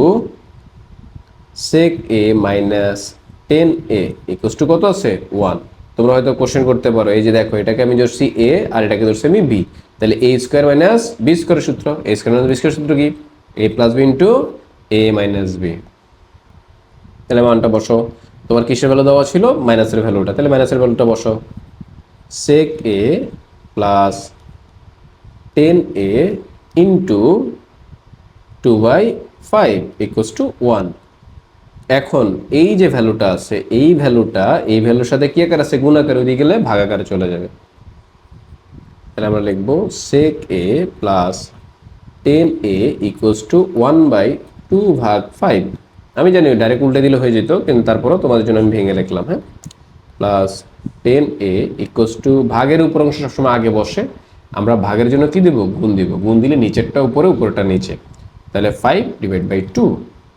sec a minus 10a equals to কত আছে, 1। তোমরা হয়তো কোশ্চেন করতে পারো, এই যে দেখো এটাকে আমি ধরছি a আর এটাকে ধরছি আমি b, তাহলে a স্কোয়ার মাইনাস বি স্কোয়ারের সূত্র, a square minus B square সূত্র কি, a plus B into a minus B. তাহলে মানটা বসো, তোমার কিসের ভ্যালু দেওয়া ছিল, মাইনাসের ভ্যালুটা, তাহলে মাইনাসের ভ্যালুটা বসো। sec a plus 10a into 2/5 equals to 1। এখন এই যে ভ্যালুটা আছে, এই ভ্যালুটা এই ভ্যালুর সাথে কি আকার আছে, গুণ আকারে, ওইদিকে গেলে ভাগ আকারে চলে যাবে। তাহলে আমরা লিখবো sec a plus 10a equals two 1/2/5। আমি জানি ডাইরেক্ট উল্টে দিলে হয়ে যেত, কিন্তু তারপরেও তোমাদের জন্য আমি ভেঙে লিখলাম। হ্যাঁ, প্লাস 10a ইকুয়ালস টু, ভাগের উপর অংশ সবসময় আগে বসে, আমরা ভাগের জন্য কি দেব, গুণ দিব, গুণ দিলে নিচেরটা উপরে উপরটা নিচে। তাহলে 5/2,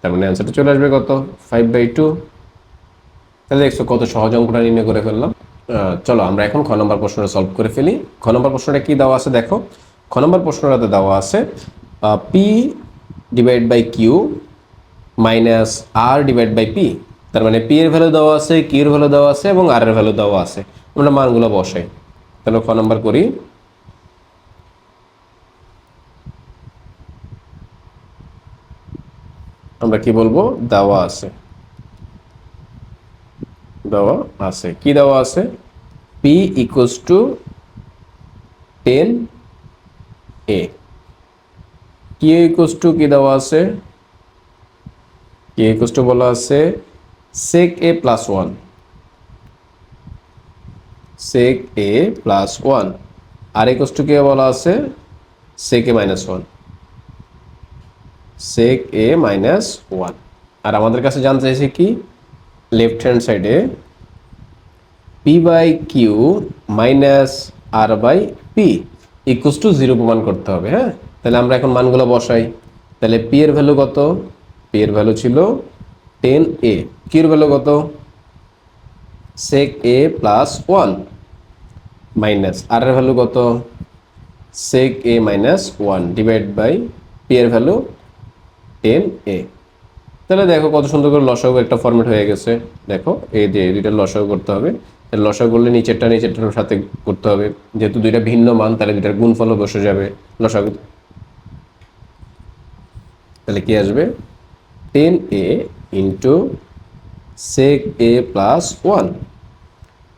তার মানে অ্যান্সারটা চলে আসবে কত, 5/2। তাহলে দেখছো কত সহজ অঙ্কটা নির্ণয় করে ফেললাম। চলো আমরা এখন খ নম্বর প্রশ্নটা সলভ করে ফেলি। খ নম্বর প্রশ্নটা কি দেওয়া আছে দেখো, খ নম্বর প্রশ্নটাতে দেওয়া আছে P divide by Q minus R divide by P. তার মানে পি এর ভ্যালু দেওয়া আছে, কিউ এর ভ্যালু দেওয়া আছে এবং আর এর ভ্যালু দেওয়া আছে। আমরা মানগুলো বসাই। তাহলে খ নম্বর করি, আমরা কি বলবো, দেওয়া আছে, দেওয়া আছে, কি দেওয়া আছে, পি ইকুয়ালস টু 10a। কি ইকুয়ালস টু কি দেওয়া আছে, কি ইকুয়ালস টু বলা আছে sec a plus 1, sec a plus 1, R equals to কি বলা আছে sec a minus 1, sec a minus 1। আর আমাদের কাছে জানতে চাইছে কি লেফট হ্যান্ড সাইডে p by Q minus R by P equals to 0 প্রমাণ করতে হবে। হ্যাঁ, তাহলে আমরা এখন মানগুলো বসাই। তাহলে p এর ভ্যালু কত, p এর ভ্যালু ছিল 10a, q এর ভ্যালু কত sec a plus 1 minus r এর ভ্যালু কত sec a minus 1 divide by p এর ভ্যালু 10a। তাহলে দেখো কত সুন্দর করে লসাগু একটা ফরম্যাট হয়ে গেছে। দেখো এই যে দুইটা লসাগু করতে হবে, তাহলে লসাগু করলে নিচেরটার সাথে করতে হবে, যেহেতু দুইটা ভিন্ন মান তাহলে দুইটার গুণফলও বসে যাবে লসাগু। তাহলে কি আসবে 10a into sec a plus 1।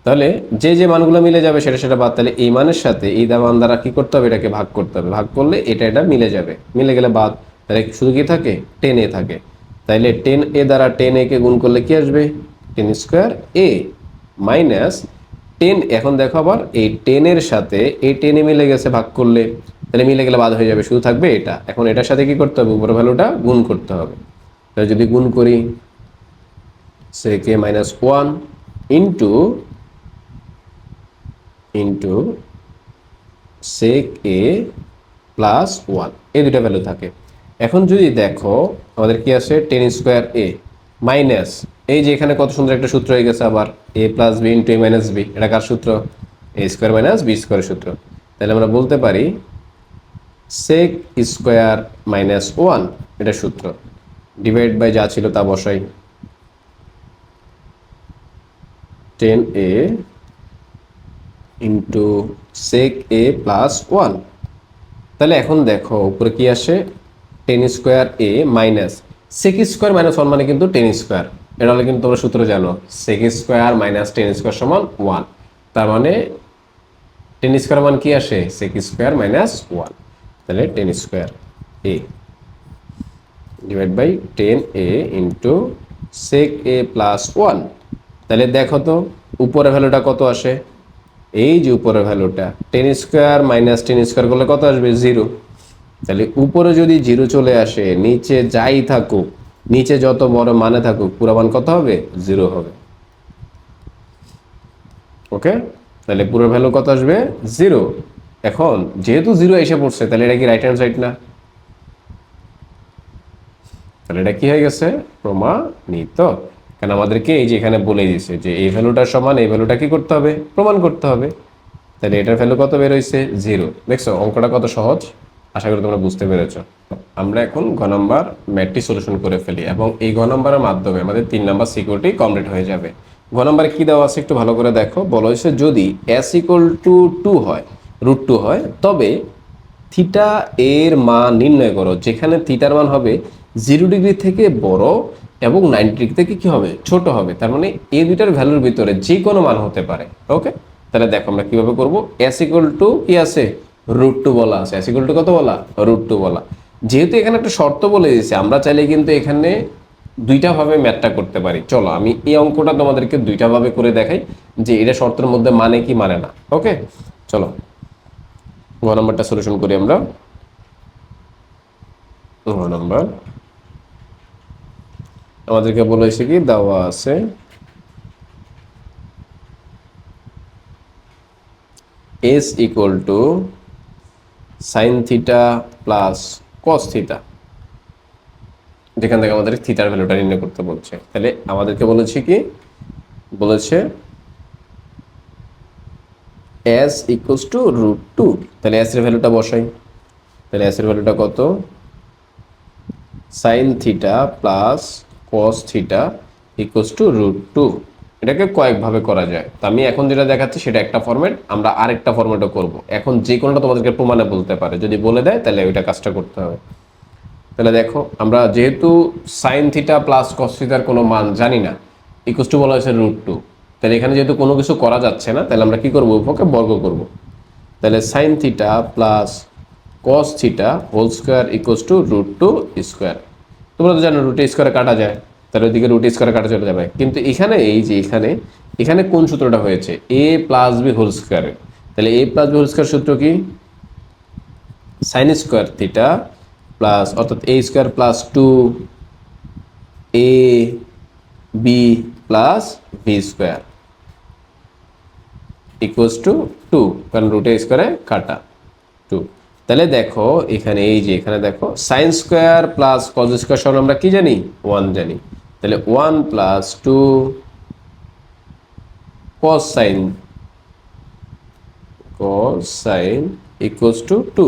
তাহলে যে যে মানগুলো মিলে যাবে সেটা বাদ, তাহলে এই মানের সাথে এই মান দ্বারা কি করতে হবে, এটাকে ভাগ করতে হবে, ভাগ করলে এটা মিলে যাবে, মিলে গেলে বাদ, তাহলে শুধু কি থাকে 10a থাকে। তাইলে 10a দ্বারা 10a কে গুণ করলে কি আসবে 10 স্কোয়ার a মাইনাস 10। এখন দেখো আবার এই 10 এর সাথে এই 10 এ মিলে গেছে ভাগ করলে, তাহলে মিলে গেলে বাদ হয়ে যাবে, শুধু থাকবে এটা। এখন এটার সাথে কি করতে হবে, উপরের ভ্যালুটা গুণ করতে হবে। তাহলে যদি গুণ করি sec a minus 1 into sec a plus 1, এই দুটো ভ্যালু থাকে। এখন যদি দেখো আমাদের কি আছে 10 স্কোয়ার a মাইনাস এই যে এখানে কত সুন্দর একটা সূত্র হয়ে গেছে আবার a plus B into a minus B, এটা কার সূত্র a স্কোয়ার মাইনাস বি স্কোয়ারের সূত্র। তাহলে আমরা বলতে পারি sec স্কোয়ার মাইনাস 1 এটা সূত্র, ডিভাইড বাই যা ছিল তা বসাই 10a into sec a plus 1। তাহলে এখন দেখো উপরে কি আসে 10 square a minus sec square minus 1 মানে কিন্তু 10 স্কোয়ার, এটা হলে কিন্তু তোমরা সূত্র জানো sec স্কোয়ার মাইনাস 10 স্কোয়ার সমান 1। তার মানে 10 স্কোয়ার মান কি আসে sec স্কোয়ার মাইনাস 1, তাহলে 10 square a divide by 10a into sec a plus 1। তাহলে দেখো তো উপরের ভ্যালুটা কত আসে, এই যে উপরের ভ্যালুটা 10 স্কোয়ার মাইনাস 10 স্কোয়ার করলে কত আসবে 0। তাহলে উপরে যদি 0 চলে আসে নিচে যাই থাকুক, নিচে যত বড় মানে থাকুক পুরো মান কত হবে 0 হবে। ওকে, তাহলে পুরো ভ্যালু কত আসবে 0। এখন যেহেতু 0 এসে পড়ছে তাহলে এটা কি রাইট হ্যান্ড সাইড না, তাহলে এটা কি হয়ে গেছে প্রমাণিত। কারণ আমাদেরকে এই যে এখানে বলে দিয়েছে যে এই ভ্যালুটার সমান এই ভ্যালুটা কি করতে হবে প্রমাণ করতে হবে। তাহলে এটার ভ্যালু কত বের হয়েছে 0। দেখছো অঙ্কটা কত সহজ, আশা করি তোমরা বুঝতে পেরেছো। আমরা এখন গ নাম্বার ম্যাথটি সলিউশন করে ফেলি এবং এই গ নাম্বারের মাধ্যমে আমাদের 3 নাম্বার সিকিউরিটি কমপ্লিট হয়ে যাবে। গ নাম্বারে কি দেওয়া আছে একটু ভালো করে দেখো, বলা হয়েছে যদি s ইকুয়াল টু 2 হয় √2 হয় তবে থিটা এর মান নির্ণয় করো যেখানে থিটার মান হবে 0 ডিগ্রি থেকে বড় এবং 90 ডিগ্রি থেকে কি হবে ছোট হবে। তার মানে এই দুইটার ভ্যালুর ভিতরে যে কোনো মান হতে পারে। ওকে, তাহলে দেখো আমরা কিভাবে করব, s ইকুয়াল টু কি আছে √2 বলা আছে, s ইকুয়াল টু কত বলা √2 বলা। যেহেতু এখানে একটা শর্ত বলে দিয়েছে আমরা চাইলে কিন্তু এখানে দুইটা ভাবে ম্যাথটা করতে পারি। চলো আমি এই অঙ্কটা তোমাদেরকে দুইটা ভাবে করে দেখাই যে এটা শর্তের মধ্যে মানে কি মানে না। ওকে, চলো গ নাম্বারটা সলিউশন করি আমরা। গ নাম্বার আমাদেরকে বলেছে কি দেওয়া আছে s equal to sine theta plus cos theta, যেখান থেকে আমাদের থিটার ভ্যালুটা নির্ণয় করতে বলছে। তাহলে আমাদেরকে বলেছে কি বলেছে s ইকুয়ালস টু √2, তাহলে s এর ভ্যালুটা বসাই। তাহলে s এর ভ্যালুটা কত sign theta plus cos theta equals to √2। এটাকে কয়েকভাবে করা যায়, তো আমি এখন যেটা দেখাচ্ছি সেটা একটা ফরম্যাট, আমরা আরেকটা ফরম্যাটও করব। এখন যে কোনোটা তোমাদেরকে প্রমাণে বলতে পারে, যদি বলে দেয় তাহলে ওইটা কাজটা করতে হবে। তাহলে দেখো আমরা যেহেতু সাইন থিটা প্লাস কস থিটার কোনো মান জানি না, ইকুয়ালস টু বলা হয়েছে √2, তাহলে এখানে যেহেতু কোনো কিছু করা যাচ্ছে না তাহলে আমরা কি করব উভয়কে বর্গ করব। তাহলে sine theta plus cos theta whole square equals to root two square. তোমরা তো জানো রুট স্কোয়ারে কাটা যায়, তাহলে ওইদিকে রুট স্কোয়ারে কাটা চলে যাবে। কিন্তু এখানে এই যে এখানে এখানে কোন সূত্রটা হয়েছে, এ প্লাস বি হোল স্কোয়ারে, তাহলে A plus B whole square সূত্র কি, সাইন স্কোয়ার থিটা প্লাস অর্থাৎ A square plus two A B plus B square equals to two, কারণ রুটে স্কোয়ারে কাটা টু। তাহলে দেখো এখানে এই যে এখানে দেখো sine square plus cos square সমান আমরা কি জানি, 1 জানি। তাহলে 1 plus two cos sine equals to two.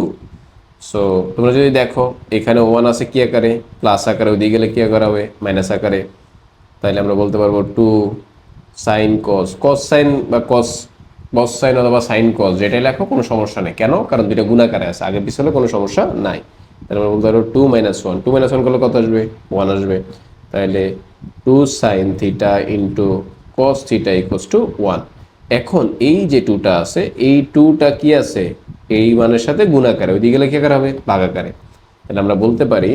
So তোমরা যদি দেখো এখানে 1 আছে কি আকারে, প্লাস আকারে, ওইদিকে গেলে কি আকারে হবে, মাইনাস আকারে। তাহলে আমরা বলতে পারবো টু সাইন কস সাইন বা কস সাইন অথবা সাইন কস যেটাই লেখো কোনো সমস্যা নেই। কেন, কারণ দুইটা গুণাকারে আছে, আগে পিছনে কোনো সমস্যা নাই। তাহলে আমরা বলতে পারবো টু মাইনাস ওয়ান করলে কত আসবে, 1 আসবে। তাহলে two sine theta into cos theta equals to 1। এখন এই যে টুটা আছে, এই টুটা কি আছে, এই মানের সাথে গুণাকারে, ওইদিকে গেলে কি আকারে হবে, ভাগাকারে। তাহলে আমরা বলতে পারি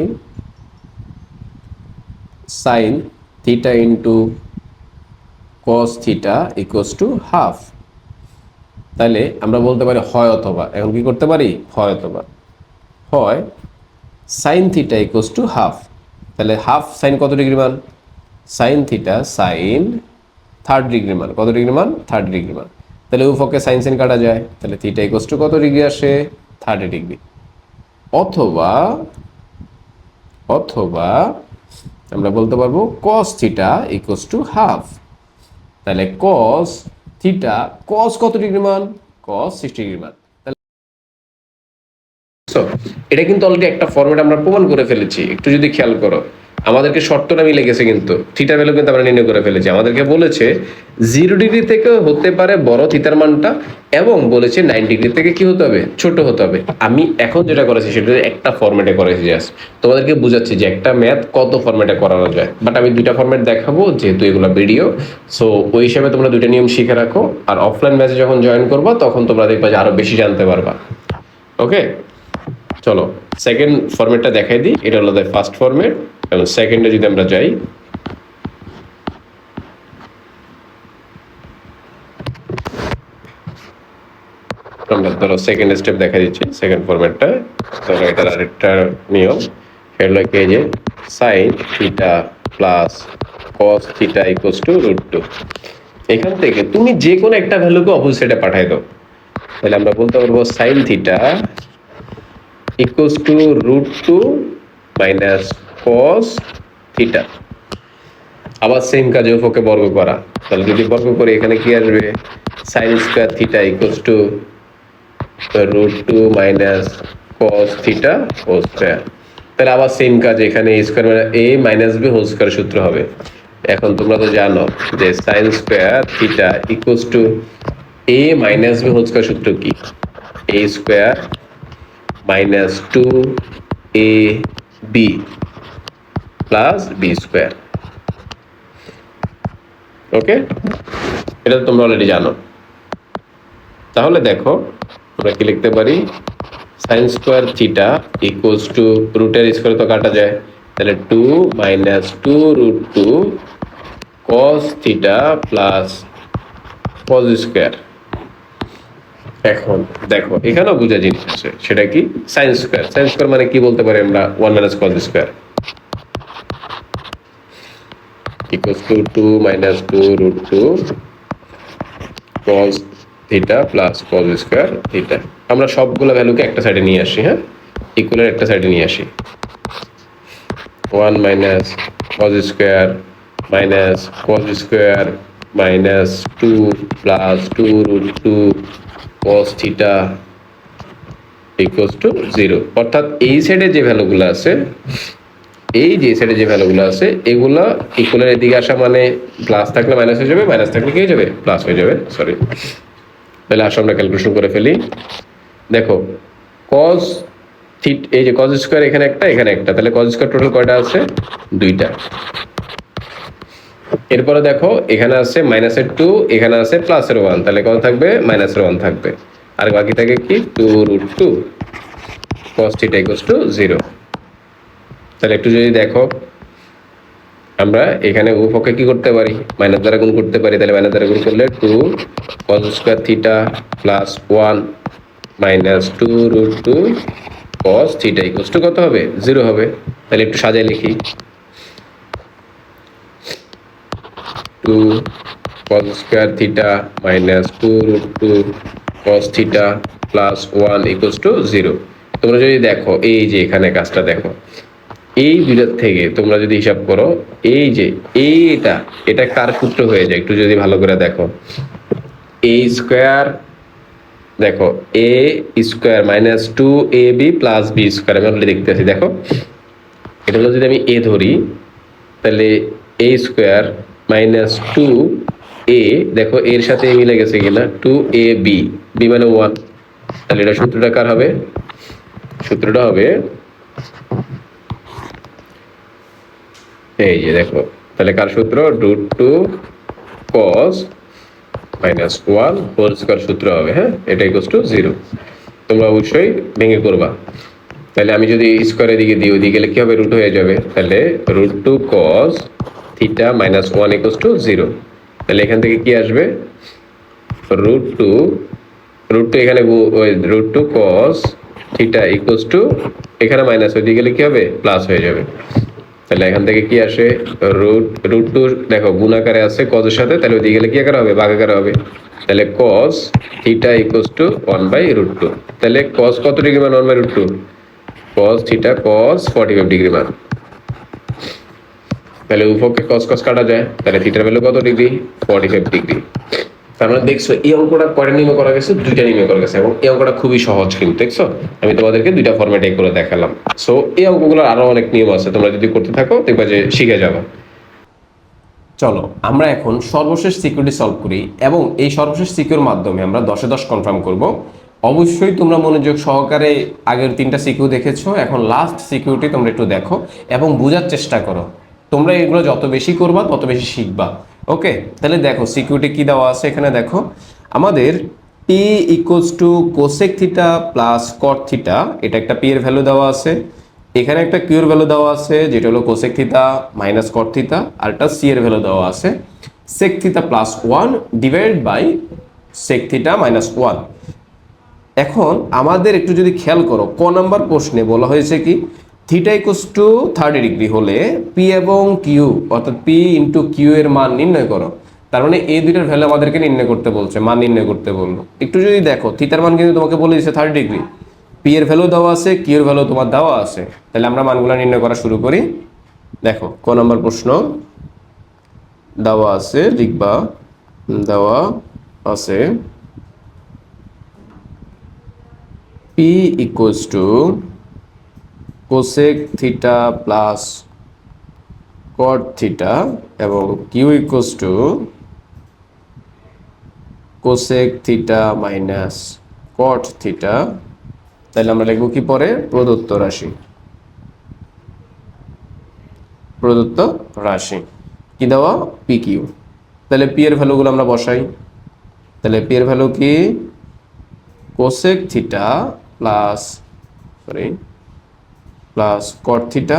sign theta into cos theta equals to half. তাহলে আমরা বলতে পারি হয় অথবা, এখন কি করতে পারি, হয় অথবা, হয় sign theta equals to half. তাহলে হাফ সাইন কত ডিগ্রি মান, sine theta sine 3rd degree মান, কত ডিগ্রি মান, 3rd ডিগ্রি মান। তাহলে উভয়কে সাইন সাইন কাটা যায়, তাহলে থিটা ইকুয়ালস টু কত ডিগ্রি আসে, 30 ডিগ্রি। অথবা অথবা আমরা বলতে পারবো cos theta equals to half. তাহলে cos থিটা, cos কত ডিগ্রি মান, cos 60 ডিগ্রি মান। এটা কিন্তু অলরেডি একটা ফরম্যাট আমরা প্রমাণ করে ফেলেছি, একটু যদি খেয়াল করো। আমাদেরকে শর্তটা মিলে গেছে, কিন্তু থিটা ভ্যালু কিন্তু আমরা নির্ণয় করে ফেলেছি। আমাদেরকে বলেছে 0 ডিগ্রি থেকে হতে পারে বড় থিটার মানটা, এবং বলেছে 9 ডিগ্রি থেকে কি হতে হবে, ছোট হতে হবে। আমি এখন যেটা করেছি সেটা একটা ফরম্যাটে করেছি জাস্ট, তোমাদেরকে বুঝাচ্ছি যে একটা ম্যাথ কত ফরম্যাটে করানো যায়। বাট আমি দুইটা ফরম্যাট দেখাবো যেহেতু এগুলো ভিডিও, সো ওই হিসাবে তোমরা দুইটা নিয়ম শিখে রাখো। আর অফলাইন ম্যাচে যখন জয়েন করবা তখন তোমরা দেখবা যে আরো বেশি জানতে পারবা। ওকে, চলো সেকেন্ড ফরম্যাটটা দেখাই দিই। এটা হলো ফার্স্ট ফরম্যাট, এবং সেকেন্ডে যদি আমরা যাই, আমরা ধরো সেকেন্ড স্টেপ দেখা দিচ্ছি সেকেন্ড ফরম্যাটটা। ধরো এটার আরেকটা নিয়ম, সেটা হলো কি যে sine theta plus cos theta equals to root two. এখান থেকে তুমি যে কোনো একটা ভ্যালুকে অপোজিটে পাঠাই দাও, তাহলে আমরা বলতে পারবো sine theta equals to root two minus cos theta. আবার সেম কাজে উভয়কে বর্গ করা, তাহলে যদি বর্গ করি এখানে কি আসবে, sine square theta equals to root two minus cos theta whole square. তাহলে আবার সেম কাজ, এখানে এ স্কোয়ার মানে A minus B whole square সূত্র হবে। এখন তোমরা তো জানো যে sine square theta equals to A minus B whole square সূত্র কি, A square minus two A B plus B square. Okay, এটা তোমরা অলরেডি জানো। তাহলে দেখো আমরা কি লিখতে পারি, sine square theta equals to রুটের স্কোয়ার তো কাটা যায়, তাহলে 2 minus 2 root 2 cos theta plus cos square. এখন দেখো এখানেও বোঝা জিনিস আছে, সেটা কি, সাইন স্কোয়ার মানে কি বলতে পারি আমরা, 1 minus cos square equals to 2 minus 2 root 2 cos theta plus cos square theta. আমরা সবগুলো ভ্যালুকে একটা সাইডে নিয়ে আসি, হ্যাঁ, ইকুয়ালের একটা সাইডে নিয়ে আসি। 1 minus cos square minus cos square minus 2 plus 2 root 2 cos theta equals to 0। অর্থাৎ এই সাইডে যে ভ্যালুগুলো আছে, এই যে সাইডে যে ভ্যালুগুলো আছে এগুলা ইকুয়ালের এদিকে আসা মানে প্লাস থাকলে মাইনাস হয়ে যাবে, মাইনাস থাকলে কি হয়ে যাবে, প্লাস হয়ে যাবে, সরি। তাহলে আসো আমরা ক্যালকুলেশন করে ফেলি। দেখো cos থিটা, এই যে cos স্কয়ার এখানে একটা এখানে একটা, তাহলে cos স্কয়ার টোটাল কয়টা আছে, দুইটা। এরপরে দেখো এখানে আছে মাইনাসের 2, এখানে আছে প্লাসের 1, তাহলে কত থাকবে, মাইনাসের 1 থাকবে। আর বাকি থাকে কি 2 root 2। cos theta equals to 0। তাহলে একটু যদি দেখো আমরা এখানে উভয়পক্ষে কি করতে পারি, মাইনাস দ্বারা গুণ করতে পারি। তাহলে মাইনাস দ্বারা গুণ করলে 2 cos square theta plus 1 minus 2 root 2 cos theta equals to কত হবে, 0 হবে। তাহলে একটু সাজায় লিখি, 2 cos square theta minus 2 root 2 cos theta plus 1 equals to 0। তোমরা যদি দেখো এই যে এখানে কাজটা দেখো, এই দুইটার থেকে তোমরা যদি হিসাব করো, এই যে এটা কার সূত্র হয়ে যায় একটু যদি ভালো করে দেখো, এ স্কয়ার, দেখো A square minus 2ab plus B square, আমি অলরেডি দেখতেছি। দেখো এটা হলো যদি আমি এ ধরি, তাহলে এ স্কয়ার মাইনাস 2a, দেখো এর সাথে মিলে গেছে কিনা, 2ab, বি মানে 1। তাহলে এটা সূত্রটা কার হবে, সূত্রটা হবে এই যে দেখো, তাহলে কার সূত্র, root 2 cos minus 1 whole square সূত্র হবে। হ্যাঁ, এটা ইকুয়ালস টু 0। তোমরা অবশ্যই ভেঙে করবা। তাহলে আমি যদি স্কয়ারের দিকে দিই, ওইদিকে গেলে কি হবে, রুট হয়ে যাবে। তাহলে root 2 cos theta minus 1 equals to 0। তাহলে এখান থেকে কি আসবে, রুট টু এখানে root 2 cos theta equals to, এখানে মাইনাস, ওইদিকে গেলে কি হবে, প্লাস হয়ে যাবে। তাহলে এখান থেকে কি আসে, রুট 2 দেখো গুণ আকারে আছে cos এর সাথে, তাহলে ওইদিকে গেলে কি আকারে হবে, ভাগ আকারে হবে। তাহলে cos থিটা ইকুয়ালস টু 1/√2। তাহলে cos কত ডিগ্রি মান, 1/√2, cos থিটা cos 45 ডিগ্রি মান। তাহলে উভয়কে cos cos কাটা যায়, তাহলে থিটার ভ্যালু কত ডিগ্রি, 45 ডিগ্রি। তার মানে দেখছো এই অঙ্কটা কয়টা নিয়মে করা গেছে, দুইটা নিয়মে করা গেছে, এবং এই অঙ্কটা খুবই সহজ কিন্তু, দেখছো আমি তোমাদেরকে দুইটা ফরম্যাটে করে দেখালাম। সো এই অঙ্কগুলোর আরো অনেক নিয়ম আছে, তোমরা যদি করতে থাকো দেখবা যে শিখে যাবে। চলো আমরা এখন সর্বশেষ সিকিউরিটি সলভ করি, এবং এই সর্বশেষ সিকিউর মাধ্যমে আমরা 10-এ 10 কনফার্ম করব। অবশ্যই তোমরা মনোযোগ সহকারে আগের 3টা সিকিউ দেখেছো, এখন লাস্ট সিকিউরিটি তোমরা একটু দেখো এবং বোঝার চেষ্টা করো। তোমরা এগুলো যত বেশি করবা তত বেশি শিখবা। ওকে, তাহলে দেখো সিকিউরিটি কি দেওয়া আছে এখানে। দেখো আমাদের P equals to cosec theta plus cot theta, এটা একটা পি এর ভ্যালু দেওয়া আছে। এখানে একটা কিউর ভ্যালু দেওয়া আছে যেটা হলো cosec theta minus cot theta, আর একটা সি এর ভ্যালু দেওয়া আছে sec theta plus 1 divided by sec theta minus 1। এখন আমাদের একটু যদি খেয়াল করো, ক নাম্বার প্রশ্নে বলা হয়েছে কি, থিটা ইকুয়ালস টু 30 ডিগ্রি হলে পি এবং কিউ, অর্থাৎ পি ইন্টু কিউ এর মান নির্ণয় করো। তার মানে এই দুইটার ভ্যালু আমাদেরকে নির্ণয় করতে বলছে, মান নির্ণয় করতে বললো। একটু যদি দেখো থিটার মান কিন্তু তোমাকে বলে দিচ্ছে 30 ডিগ্রি, পি এর ভ্যালু দেওয়া আছে, কিউ এর ভ্যালু তোমার দেওয়া আছে। তাহলে আমরা মানগুলো নির্ণয় করা শুরু করি। দেখো ক নম্বর প্রশ্ন দেওয়া আছে, লিখবা দেওয়া আছে P equals to cosec theta plus cot theta এবং Q equals to cosec theta minus cot theta. তাহলে আমরা লিখব কি পরে, প্রদত্ত রাশি, প্রদত্ত রাশি কি দেওয়া, পি কিউ। তাহলে পি এর ভ্যালুগুলো আমরা বসাই। তাহলে পি এর ভ্যালু কি, cosec theta plus cot theta,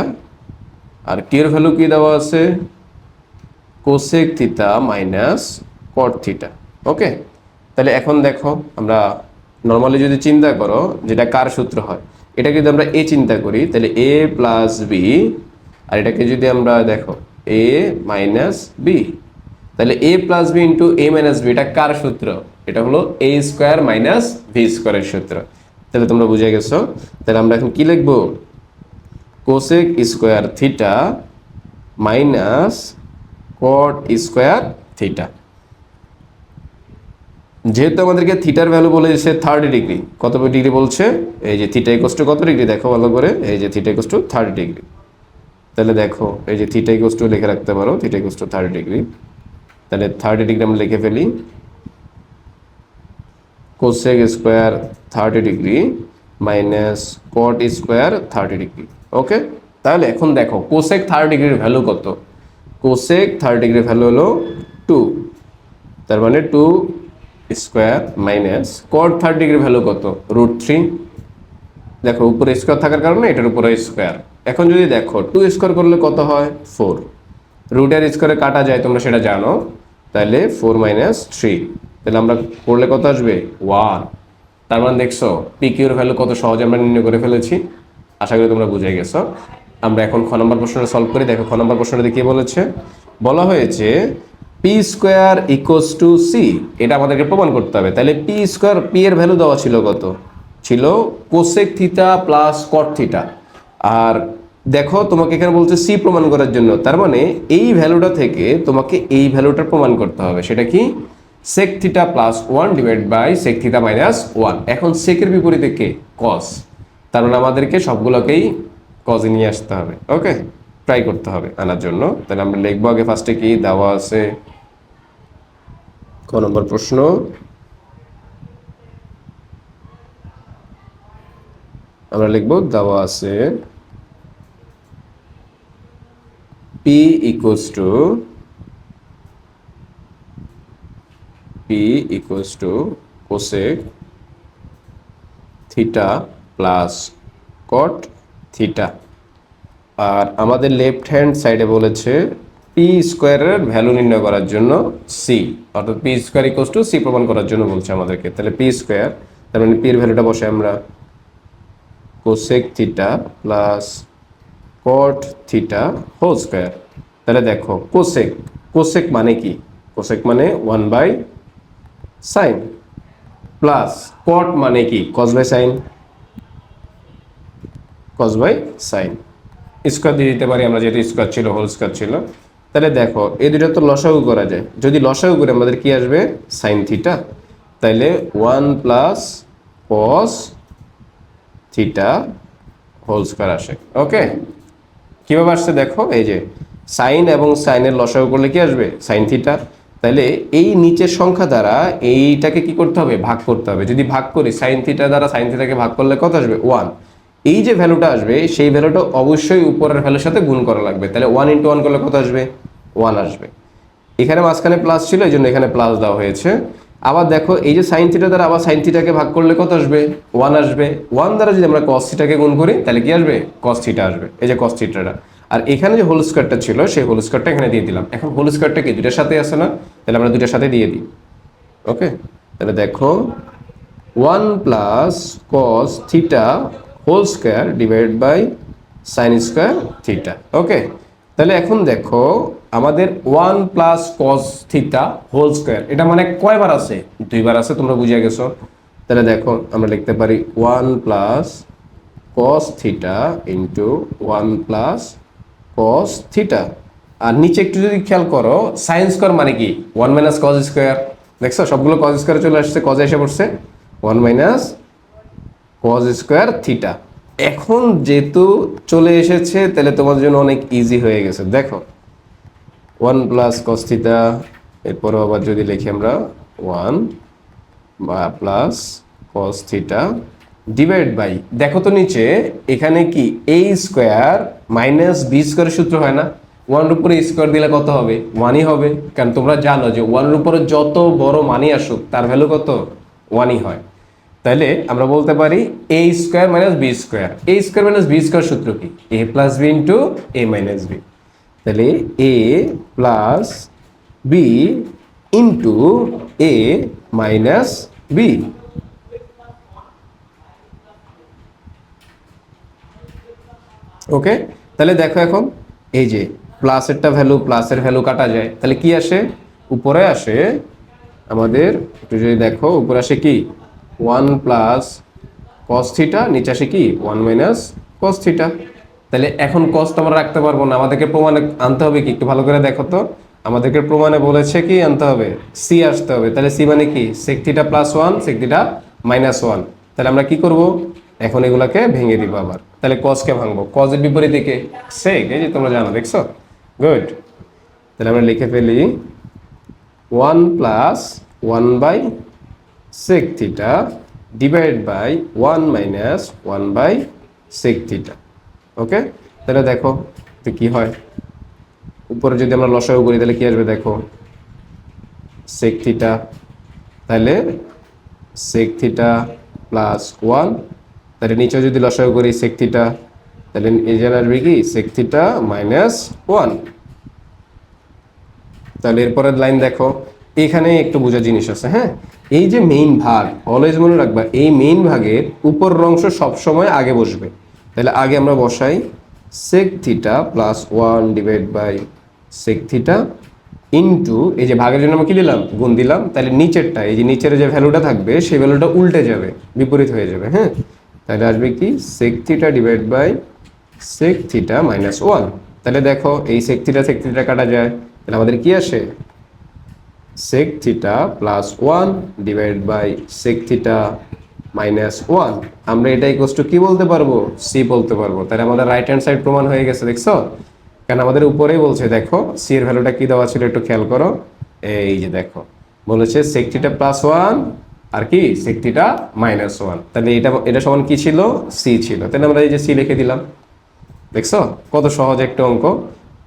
আর কিউ এর ভ্যালু কি দেওয়া আছে, cosec theta minus cot theta. Okay, তাহলে এখন দেখো আমরা নর্মালি যদি চিন্তা করো যেটা কার সূত্র হয়, এটাকে যদি আমরা এ চিন্তা করি, তাহলে এ প্লাস বি, আর এটাকে যদি আমরা দেখো এ মাইনাস বি, তাহলে A plus B into A minus B, এটা কার সূত্র, এটা হলো এ স্কোয়ার মাইনাস ভি স্কোয়ারের সূত্র। তাহলে তোমরা বুঝে গেছো। তাহলে আমরা এখন কি লিখবো, cosec square theta minus cot square theta. যেহেতু আমাদেরকে থিটার ভ্যালু বলে দিচ্ছে 30 ডিগ্রি, কত ডিগ্রি বলছে, এই যে থিটা ইকুয়ালস টু কত ডিগ্রি, দেখো ভালো করে, এই যে থিটা ইকুয়ালস টু 30 ডিগ্রি। তাহলে দেখো এই যে থিটা ইকুয়ালস টু লিখে রাখতে পারো, থিটা ইকুয়ালস টু 30 ডিগ্রি। তাহলে 30 ডিগ্রি আমরা লিখে ফেলি, cosec square 30 degree minus cot square 30 degree. Okay, তাহলে এখন দেখো কোসেক 30 ডিগ্রির ভ্যালু কত, কোসেক 30 ডিগ্রির ভ্যালু হলো 2, তার মানে 2 স্কোয়ার মাইনাস কট 30 ডিগ্রির ভ্যালু কত, √3। দেখো উপরে স্কোয়ার থাকার কারণে এটার উপরে স্কোয়ার। এখন যদি দেখো 2 স্কোয়ার করলে কত হয় 4, রুটের স্কোয়ারে কাটা যায় তোমরা সেটা জানো, তাহলে 4 - 3, তাহলে আমরা করলে কত আসবে 1। তার মানে দেখছো পি কিউর ভ্যালু কত সহজে আমরা নির্ণয় করে ফেলেছি। আশা করি তোমরা বুঝে গেছো। আমরা এখন খ নম্বর প্রশ্নটা সলভ করি। দেখো খ নম্বর প্রশ্নটা কি বলেছে, বলা হয়েছে P square equals to C, এটা আমাদেরকে প্রমাণ করতে হবে। তাহলে পি স্কোয়ার, পি এর ভ্যালু দেওয়া ছিল কত, ছিল cosec theta plus cot theta. আর দেখো তোমাকে এখানে বলছে সি প্রমাণ করার জন্য, তার মানে এই ভ্যালুটা থেকে তোমাকে এই ভ্যালুটা প্রমাণ করতে হবে। সেটা কি, sec theta plus 1 divide by sec theta minus 1। এখন সেকের বিপরীতে কে, কস, তার মানে আমাদেরকে সবগুলোকেই কজে নিয়ে আসতে হবে। ওকে, ট্রাই করতে হবে আনার জন্য। তাহলে আমরা লিখবো আগে ফার্স্টে কি দেওয়া আছে, ক নম্বর প্রশ্ন, আমরা লিখবো দেওয়া আছে P equals to cosec theta plus cot theta. আর আমাদের লেফট হ্যান্ড সাইডে বলেছে পি স্কোয়ারের ভ্যালু নির্ণয় করার জন্য সি, অর্থাৎ P square equals to C প্রমাণ করার জন্য বলছে আমাদেরকে। তাহলে পি স্কোয়ার, তার মানে পি এর ভ্যালুটা বসে আমরা cosec theta plus cot theta whole square. তাহলে দেখো কোসেক, কোসেক মানে কি, কোসেক মানে 1/sin, প্লাস কট মানে কি cos/sin, cos/sin স্কোয়ার দিয়ে দিতে পারি আমরা, যেহেতু স্কোয়ার ছিল, হোল স্কোয়ার ছিল। তাহলে দেখো এই দুটো তো লসাগু করা যায়, যদি লসাগু করে আমাদের কি আসবে সাইন থিটা, তাইলে 1 plus cos theta whole square আসে। ওকে, কীভাবে আসছে দেখো, এই যে সাইন এবং সাইনের লসাগু করলে কি আসবে সাইন থিটা। তাহলে এই নিচের সংখ্যা দ্বারা এইটাকে কি করতে হবে, ভাগ করতে হবে। যদি ভাগ করি সাইন থিটা দ্বারা সাইন থিটাকে ভাগ করলে কত আসবে 1। এই যে ভ্যালুটা আসবে সেই ভ্যালুটা অবশ্যই উপরের ভ্যালুর সাথে গুণ করা লাগবে। তাহলে 1 × 1 করলে কত আসবে 1 আসবে। এখানে মাঝখানে প্লাস ছিল, এই জন্য এখানে প্লাস দেওয়া হয়েছে। আবার দেখো এই যে সাইন থিটা দ্বারা আবার সাইন থিটাকে ভাগ করলে কত আসবে 1 আসবে। 1 দ্বারা যদি আমরা কস থিটাকে গুণ করি তাহলে কি আসবে কস থিটা আসবে, এই যে কস থিটাটা। আর এখানে যে হোল স্কোয়ারটা ছিল সেই হোল স্কোয়ারটা এখানে দিয়ে দিলাম। এখন হোল স্কোয়ারটা কি দুইটার সাথে আছে না, তাহলে আমরা দুইটার সাথে দিয়ে দিই। ওকে, তাহলে দেখো 1 plus cos theta whole square divide by sine square theta. Okay, তাহলে এখন দেখো আমাদের 1 plus cos theta whole square, এটা মানে কয়বার আছে, দুইবার আছে, তোমরা বুঝে গেছো। তাহলে দেখো আমরা লিখতে পারি 1 plus cos theta into 1 plus cos theta. আর নিচে একটু যদি খেয়াল করো সাইন স্কোয়ার মানে কি 1 - কস স্কোয়ার, দেখছো সবগুলো কস স্কোয়ারে চলে আসছে, কজে এসে পড়ছে 1 - কস স্কোয়ার থিটা। এখন যেহেতু চলে এসেছে তাহলে তোমার জন্য অনেক ইজি হয়ে গেছে। দেখো 1 প্লাস কস থিটা, এরপরও আবার যদি লিখি আমরা 1 বা plus cos theta divide by, দেখো তো নিচে এখানে কি a স্কোয়ার মাইনাস বি স্কোয়ারের সূত্র হয় না, 1 এর উপরে স্কোয়ার দিলে কত হবে 1ই হবে। কারণ তোমরা জানো যে 1 এর উপরে যত বড় মানই আসুক তার ভ্যালু কত 1ই হয়। তাহলে আমরা বলতে পারি a square minus B square, a square minus B square সূত্র কি a plus B into a minus B. তাহলে a plus B into a minus B. Okay, তাহলে দেখো এখন এই যে প্লাসেরটা ভ্যালু, প্লাসের ভ্যালু কাটা যায়, তাহলে কি আসে উপরে আসে আমাদের, একটু যদি দেখো উপরে আসে কি 1 প্লাস কস থিটা, নিচে আসে কি 1 মাইনাস কস থিটা। তাহলে এখন কস তো আমরা রাখতে পারবো না, আমাদেরকে প্রমাণে আনতে হবে কি, একটু ভালো করে দেখো তো, আমাদেরকে প্রমাণে বলেছে কি আনতে হবে সি আসতে হবে। তাহলে সি মানে কি sec theta plus 1 sec theta minus 1। তাহলে আমরা কি করব এখন এগুলাকে ভেঙে দিব আবার। তাহলে কসকে ভাঙবো, কজের বিপরীতে কে সেক, এই যে তোমরা জানো, দেখছো গুড। তাহলে আমরা লিখে ফেলি 1 plus 1 by sec theta divide by 1 minus 1 by sec theta. Okay, তাহলে দেখো তো কি হয়, উপরে যদি আমরা লসাগু করি তাহলে কি আসবে দেখো সেক থিটা, তাহলে সেক থিটা প্লাস 1 তাহলে নিচে যদি লসাগু করি sec থিটা, তাহলে এই যে আসবে কি sec থিটা -1। তাহলে এরপরের লাইন দেখো, এখানে একটু বোঝার জিনিস আছে। হ্যাঁ, এই যে মেইন ভাগ, অলওয়েজ মনে রাখবা এই মেইন ভাগের উপরের অংশ সবসময় আগে বসবে। তাহলে আগে আমরা বসাই sec theta +1 divide by sec theta into, এই যে ভাগের জন্য আমরা কি দিলাম, গুণ দিলাম। তাহলে নিচেরটা, এই যে নিচের যে ভ্যালুটা থাকবে সেই ভ্যালুটা উল্টে যাবে, বিপরীত হয়ে যাবে। হ্যাঁ, তাহলে আসবে কি sec theta divide by sec theta -1। তাহলে দেখো এই sec থিটা কাটা যায়, তাহলে আমাদের কি আসে sec theta +1 divide by sec theta -1। আমরা এটা ইকুয়াল টু কি বলতে পারবো, সি বলতে পারবো। তাহলে আমাদের রাইট হ্যান্ড সাইড প্রমাণ হয়ে গেছে, দেখছো? কারণ আমাদের উপরেই বলছে, দেখো সি এর ভ্যালুটা কি দেওয়া ছিল একটু খেয়াল করো। এই যে দেখো বলেছে sec থিটা +1 আর কি sec থিটা -1। তাহলে এটা সমান কি ছিল, সি ছিল। তাহলে আমরা এই যে সি লিখে দিলাম। দেখছো কত সহজ একটা অঙ্ক,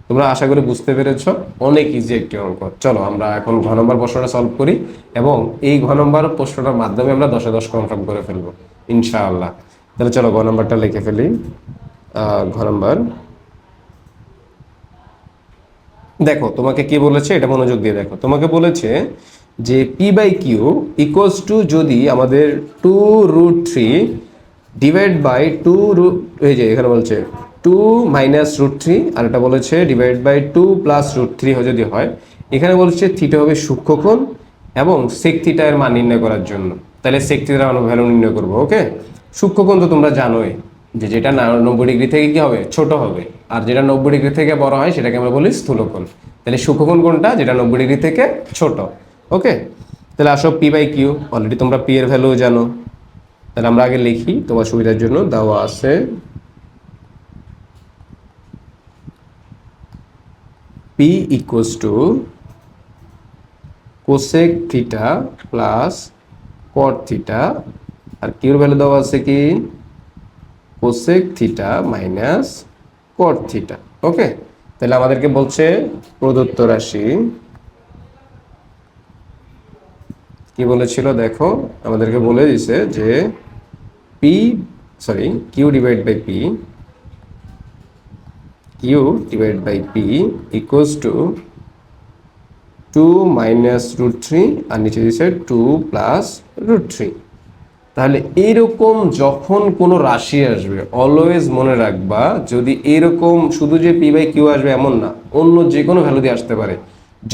তোমরা আশা করি বুঝতে পেরেছো, অনেক ইজি একটি অঙ্ক। চলো আমরা এখন ঘ নম্বর প্রশ্নটা সলভ করি এবং এই ঘ নম্বর প্রশ্নটার মাধ্যমে আমরা 10-এ 10 কনফার্ম করে ফেলবো ইনশাআল্লাহ। তাহলে চলো ঘ নম্বরটা লিখে ফেলি। ঘ নম্বর দেখো তোমাকে কি বলেছে, এটা মনোযোগ দিয়ে দেখো। তোমাকে বলেছে যে p/q ইকুয়ালস টু, যদি আমাদের 2√3 ডিভাইড বাই 2 এই যে এখানে বলছে 2 - √3, আর এটা বলেছে ডিভাইড বাই 2 + √3 যদি হয়। এখানে বলছে থিটা হবে সূক্ষ্মকোণ এবং sec থিটা এর মান নির্ণয় করার জন্য। তাহলে sec থিটার ভ্যালু নির্ণয় করবো। ওকে, সূক্ষ্মকোণ তো তোমরা জানোই যে যেটা 90 ডিগ্রি থেকে কি হবে, ছোট হবে, আর যেটা 90 ডিগ্রি থেকে বড় হয় সেটাকে আমরা বলি স্থূলকোণ। তাহলে সূক্ষ্মকোণ কোনটা, যেটা 90 ডিগ্রি থেকে ছোট। ওকে, তাহলে আসো p/q, অলরেডি তোমরা p এর ভ্যালু জানো। তাহলে আমরা আগে লিখি তোমার সুবিধার জন্য, দেওয়া আছে p equals to cosec theta plus cot theta, আর কিউর ভ্যালু দেওয়া আছে কি cosec theta minus cot theta. Okay, তাহলে আমাদেরকে বলছে প্রদত্ত রাশি কি বলেছিল, দেখো আমাদেরকে বলে দিছে যে Q divide by P equals to 2 - √3, আর নিচে দিছে 2 + √3। তাহলে এইরকম যখন কোনো রাশি আসবে, অলওয়েজ মনে রাখবা, যদি এরকম শুধু যে p/q আসবে এমন না, অন্য যে কোনো ভ্যালু দিয়ে আসতে পারে।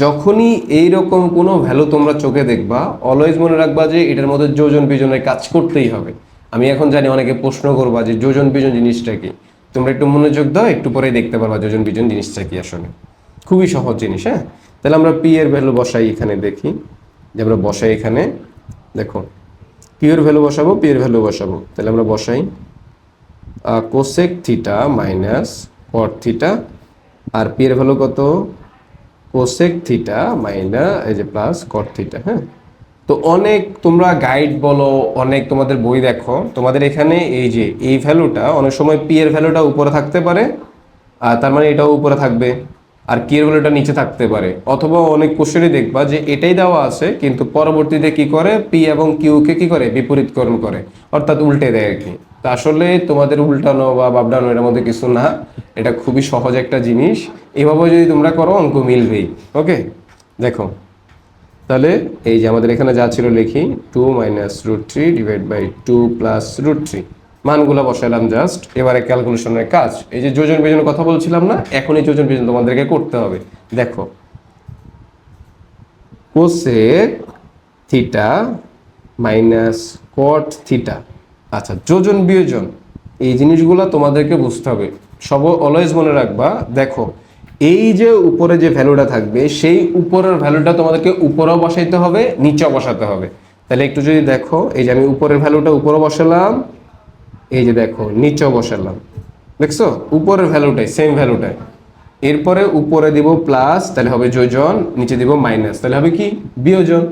যখনই এইরকম কোনো ভ্যালু তোমরা চোখে দেখবা, অলওয়েজ মনে রাখবা যে এটার মধ্যে যোজন বিজনের কাজ করতেই হবে। আমি এখন জানি অনেকে প্রশ্ন করবা যে যোজন বিজন জিনিসটা কি, তোমরা একটু মনোযোগ দাও, একটু পরেই দেখতে পারবা যোজন বিজন জিনিসটা কি। আসলে খুবই সহজ জিনিস। হ্যাঁ, তাহলে আমরা p এর ভ্যালু বসাই এখানে, দেখি যে আমরা বসাই এখানে। দেখো কিউ এর ভ্যালু বসাবো, পি এর ভ্যালু বসাবো। তাহলে আমরা বসাই cosec theta minus cot theta, আর পি এর ভ্যালু কত, কোসেক থিটা মাইনাস এই যে প্লাস কট থিটা। হ্যাঁ, তো অনেক তোমরা গাইড বলো, অনেক তোমাদের বই দেখো, তোমাদের এখানে এই যে এই ভ্যালুটা অনেক সময় পি এর ভ্যালুটা উপরে থাকতে পারে, আর তার মানে এটাও উপরে থাকবে, আর কি এর ভ্যালুটা নিচে থাকতে পারে। অথবা অনেক কোশ্চেনই দেখবা যে এটাই দেওয়া আছে কিন্তু পরবর্তীতে কি করে, পি এবং কিউ কে কি করে, বিপরীতকরণ করে, অর্থাৎ উল্টে দেয় আর কি। তা আসলে তোমাদের উল্টানো বা বাবডানো এর মধ্যে কিছু না, এটা খুবই সহজ একটা জিনিস। এভাবে যদি তোমরা করো অঙ্ক মিলবেই। ওকে, দেখো তাহলে এই যে আমাদের এখানে যা ছিল লিখি 2 - √3 ডিভাইড বাই 2 + √3, মানগুলো বসাইলাম জাস্ট। এবারে ক্যালকুলেশনের কাজ, এই যে যোজন বিজনের কথা বলছিলাম না, এখন এই যোজন বিজন তোমাদেরকে করতে হবে। দেখো cosec theta minus cot theta, আচ্ছা যোজন বিয়োজন এই জিনিসগুলো তোমাদেরকে বুঝতে হবে। সব অলওয়েজ মনে রাখবা। দেখো এই যে উপরে যে ভ্যালুটা থাকবে, সেই উপরের ভ্যালুটা তোমাদেরকে উপরেও বসাইতে হবে, নিচেও বসাতে হবে। তাহলে একটু যদি দেখো, এই যে আমি উপরের ভ্যালুটা উপরে বসালাম, এই যে দেখো নিচেও বসালাম, দেখছো উপরের ভ্যালুটাই সেম ভ্যালুটাই। এরপরে উপরে দিব প্লাস, তাহলে হবে যোজন, নিচে দিব মাইনাস, তাহলে হবে কি বিয়োজন।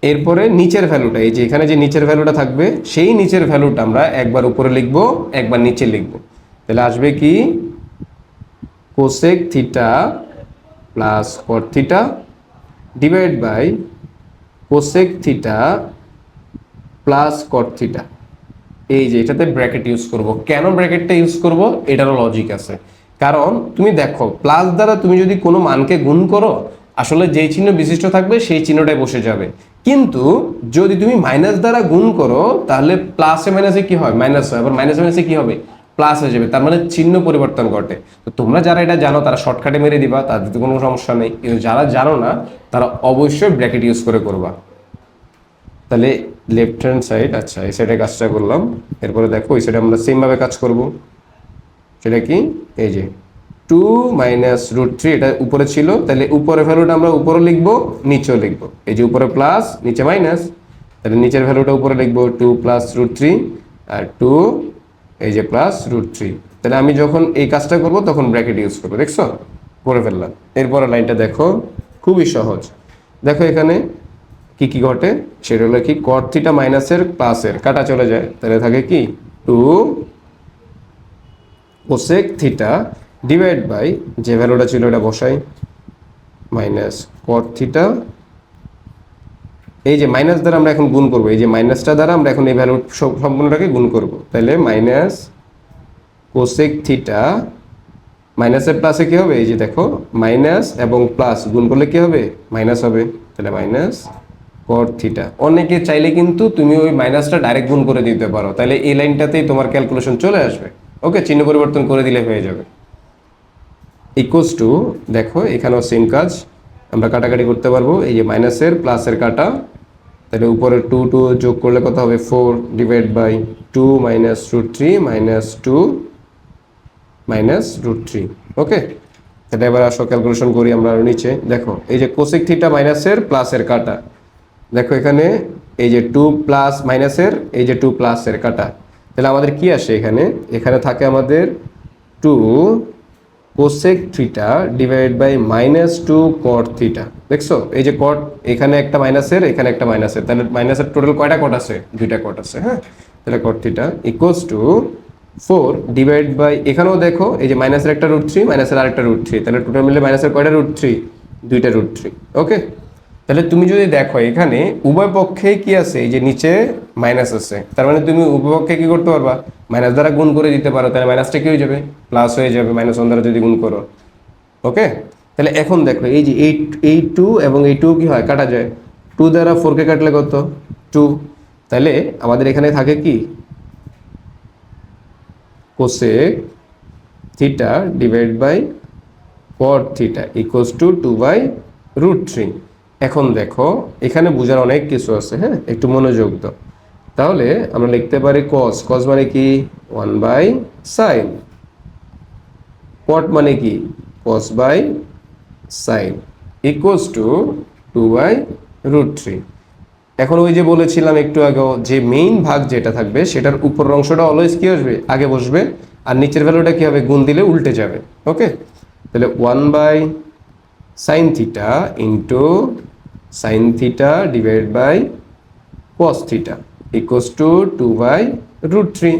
এরপরে নিচের ভ্যালুটা, এই যে এখানে যে নিচের ভ্যালুটা থাকবে, সেই নিচের ভ্যালুটা আমরা একবার উপরে লিখবো, একবার নিচে লিখবো। তাহলে আসবে কি cosec theta plus cot theta divide by cosec theta plus cot theta. এই যে এটাতে ব্র্যাকেট ইউজ করব। কেন ব্র্যাকেটটা ইউজ করব এটারও লজিক আছে। কারণ তুমি দেখো প্লাস দ্বারা তুমি যদি কোনো মানকে গুণ করো আসলে যেই চিহ্ন বিশিষ্ট থাকবে সেই চিহ্নটাই বসে যাবে, কিন্তু যদি তুমি মাইনাস দ্বারা গুণ করো তাহলে প্লাসে মাইনাসে কি হয়, মাইনাস হয়, আবার মাইনাসে মাইনাসে কি হবে, প্লাস হয়ে যাবে, তার মানে চিহ্ন পরিবর্তন ঘটে। তো তোমরা যারা এটা জানো তারা শর্টকাটে মেরে দিবা, তাদের তো কোনো সমস্যা নেই, কিন্তু যারা জানো না তারা অবশ্যই ব্র্যাকেট ইউজ করে করবা। তাহলে লেফট হ্যান্ড সাইড, আচ্ছা এই সাইডে কাজটা করলাম, এরপরে দেখো ওই সাইডে আমরা সেমভাবে কাজ করব। সেটা কি, এই যে 2 মাইনাস রুট থ্রি, এটা উপরে ছিল, তাহলে উপরে ভ্যালুটা আমরা উপরে লিখবো, নিচেও লিখবো। এই যে উপরে প্লাস নিচে মাইনাস, তাহলে নিচের ভ্যালুটা উপরে লিখবো 2 প্লাস রুট থ্রি, আর 2 এই যে প্লাস রুট থ্রি। তাহলে আমি যখন এই কাজটা করব তখন ব্র্যাকেট ইউজ করবো, দেখছো করে ফেললাম। এরপরে লাইনটা দেখো, খুবই সহজ। দেখো এখানে কি কি ঘটে, সেটা হলো কি কট থিটা মাইনাসের প্লাসের কাটা চলে যায়, তাহলে থাকে কি 2 কোসেক থিটা ডিভাইড বাই যে ভ্যালুটা ছিল এটা বসাই মাইনাস কট থিটা, এই যে মাইনাস দ্বারা আমরা এখন গুণ করব, এই যে মাইনাসটা দ্বারা আমরা এখন এই ভ্যালু সম্পূর্ণটাকে গুণ করব, তাহলে মাইনাস কোসেক থিটা, মাইনাসের প্লাসে কি হবে, এই যে দেখো মাইনাস এবং প্লাস গুণ করলে কি হবে, মাইনাস হবে, তাহলে মাইনাস কট থিটা। অনেকে চাইলে কিন্তু তুমি ওই মাইনাসটা ডাইরেক্ট গুণ করে দিতে পারো, তাহলে এই লাইনটাতেই তোমার ক্যালকুলেশন চলে আসবে। ওকে, চিহ্ন পরিবর্তন করে দিলে হয়ে যাবে। ইকুয়ালস টু, দেখো এখানেও সেম কাজ, আমরা কাটাকাটি করতে পারবো, এই যে মাইনাসের প্লাসের কাটা, তাহলে উপরে 2 2 যোগ করলে কত হবে 4 divide by 2 minus root three minus 2 minus root three. Okay, তাহলে এবার আসো ক্যালকুলেশন করি আমরা নিচে। দেখো এই যে কোসেক থিটা মাইনাসের প্লাসের কাটা, দেখো এখানে এই যে 2 প্লাস মাইনাসের এই যে 2 প্লাসের কাটা, তাহলে আমাদের কি আসে এখানে, এখানে থাকে আমাদের 2 cosec theta divide by minus 2 cot theta. দেখছো এই যে কট, এখানে একটা মাইনাসের এখানে একটা মাইনাসের, তাহলে মাইনাসের টোটাল কয়টা কট আছে, দুইটা কট আছে। হ্যাঁ, তাহলে cot theta equals to 4 divide by, এখানেও দেখো এই যে মাইনাসের একটা রুট থ্রি মাইনাসের আরেকটা রুট থ্রি, তাহলে টোটাল মিলে মাইনাসের কয়টা রুট থ্রি, দুইটা রুট থ্রি। ওকে, তাহলে তুমি যদি দেখো এখানে উভয় পক্ষে কি আছে, এই যে নিচে মাইনাস আছে, তার মানে তুমি উভয় পক্ষে কি করতে পারবা, মাইনাস দ্বারা গুণ করে দিতে পারো, তাহলে মাইনাসটা কি হয়ে যাবে, প্লাস হয়ে যাবে মাইনাস ওয়ান দ্বারা যদি গুণ করো। ওকে, তাহলে এখন দেখো এই যে এই টু এবং এই টু কি হয়, কাটা যায়, 2 দ্বারা 4কে কাটলে কত 2, তাহলে আমাদের এখানে থাকে কি cosec theta divide by cot theta equals to 2 by root three. এখন দেখো এখানে বোঝার অনেক কিছু আছে, হ্যাঁ একটু মনোযোগ দাও। তাহলে আমরা লিখতে পারি কস, কস মানে কি 1 বাই সাইন, কট মানে কি cos by sine equals to 2 by root three. এখন ওই যে বলেছিলাম একটু আগেও যে মেইন ভাগ যেটা থাকবে সেটার উপরের অংশটা অলওয়েজ কি আসবে, আগে বসবে, আর নিচের ভ্যালুটা কি হবে, গুণ দিলে উল্টে যাবে। ওকে, তাহলে 1 by sine theta into sine theta divide by cos theta equals to 2 by root three.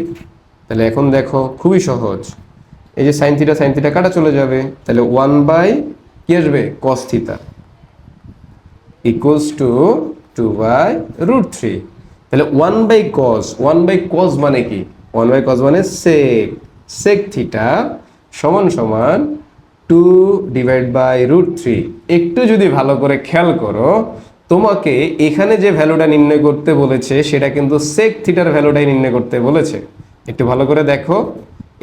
তাহলে এখন দেখো খুবই সহজ, এই যে সাইন থিটা কাটা চলে যাবে, তাহলে 1 বাই কি আসবে cos theta equals to 2 by root three. তাহলে 1 বাই কস মানে কি, 1 বাই কস মানে সেক থিটা সমান সমান 2 ডিভাইড বাই রুট থ্রি। একটু যদি ভালো করে খেয়াল করো, তোমাকে এখানে যে ভ্যালুটা নির্ণয় করতে বলেছে সেটা কিন্তু সেক থিটার ভ্যালুটাই নির্ণয় করতে বলেছে। একটু ভালো করে দেখো,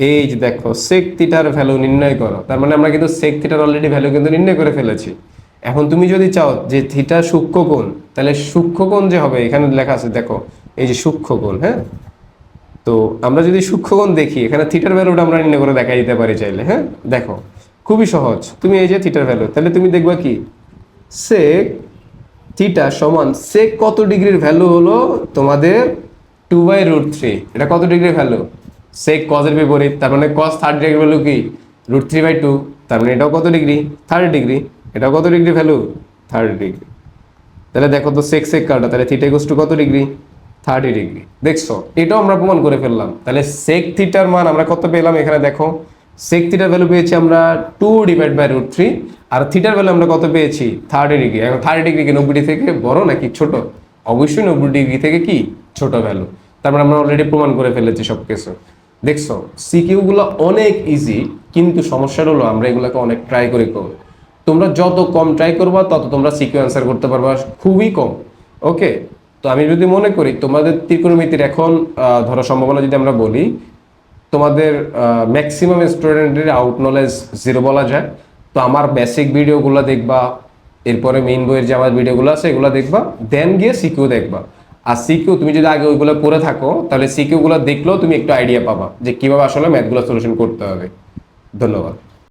এই যে দেখো সেক থিটার ভ্যালু নির্ণয় করো, তার মানে আমরা কিন্তু সেক থিটার অলরেডি ভ্যালু কিন্তু নির্ণয় করে ফেলেছি। এখন তুমি যদি চাও যে থিটা সূক্ষ্মকোণ, তাহলে সূক্ষ্মকোণ যে হবে এখানে লেখা আছে দেখো এই যে সূক্ষ্মকোণ। হ্যাঁ, তো আমরা যদি সূক্ষ্মকোণ দেখি এখানে থিটার ভ্যালুটা আমরা নির্ণয় করে দেখা দিতে পারি চাইলে। হ্যাঁ, দেখো খুবই সহজ, তুমি এই যে থিটার ভ্যালু, তাহলে তুমি দেখবা কি সেক থিটা সমান সেক কত ডিগ্রির ভ্যালু হলো তোমাদের 2 বাই রুট থ্রি। এটা কত ডিগ্রি ভ্যালু, সেক কজের বিপরীত, তার মানে কস 30 ডিগ্রি ভ্যালু কি রুট থ্রি বাই টু, তার মানে এটাও কত ডিগ্রি 30 ডিগ্রি, এটাও কত ডিগ্রি ভ্যালু 30 ডিগ্রি। তাহলে দেখো তো সেক কাটা, তাহলে থিটা ইকুয়ালস টু কত ডিগ্রি 30 ডিগ্রি। দেখছো এটাও আমরা প্রমাণ করে ফেললাম। তাহলে সেক থিটার মান আমরা কত পেলাম, এখানে দেখো সেক থিটার ভ্যালু পেয়েছি আমরা 2 ডিভাইড বাই রুট থ্রি, আর থিটার ভ্যালু আমরা কত পেয়েছি 30 ডিগ্রি। এখন 30 ডিগ্রি কি 90 ডিগ্রি থেকে বড় নাকি ছোট, অবশ্যই 90 ডিগ্রি থেকে কি ছোট ভ্যালু। তারপর আমরা অলরেডি প্রমাণ করে ফেলেছি সবকিছু। দেখছো সিকিউ গুলো অনেক ইজি, কিন্তু সমস্যাটা হলো আমরা এগুলোকে অনেক ট্রাই করে কম। তোমরা যত কম ট্রাই করবা তত তোমরা সিকিউ অ্যান্সার করতে পারবা খুবই কম। ওকে, তো আমি যদি মনে করি তোমাদের ত্রিকোণমিতির এখন ধরো সম্ভাবনা যদি আমরা বলি, তোমাদের ম্যাক্সিমাম স্টুডেন্টের আউট নলেজ 0 বলা যায়। তো আমার বেসিক ভিডিওগুলো দেখবা, এরপরে মেইন বইয়ের যে আমার ভিডিওগুলো আছে এগুলো দেখবা, দেন গিয়ে সিকিউ দেখবা। আর সিকিউ তুমি যদি আগে ওইগুলো পড়ে থাকো তাহলে সিকিউ গুলো দেখলেও তুমি একটু আইডিয়া পাবা যে কিভাবে আসলে ম্যাথগুলো সলিউশন করতে হবে। ধন্যবাদ।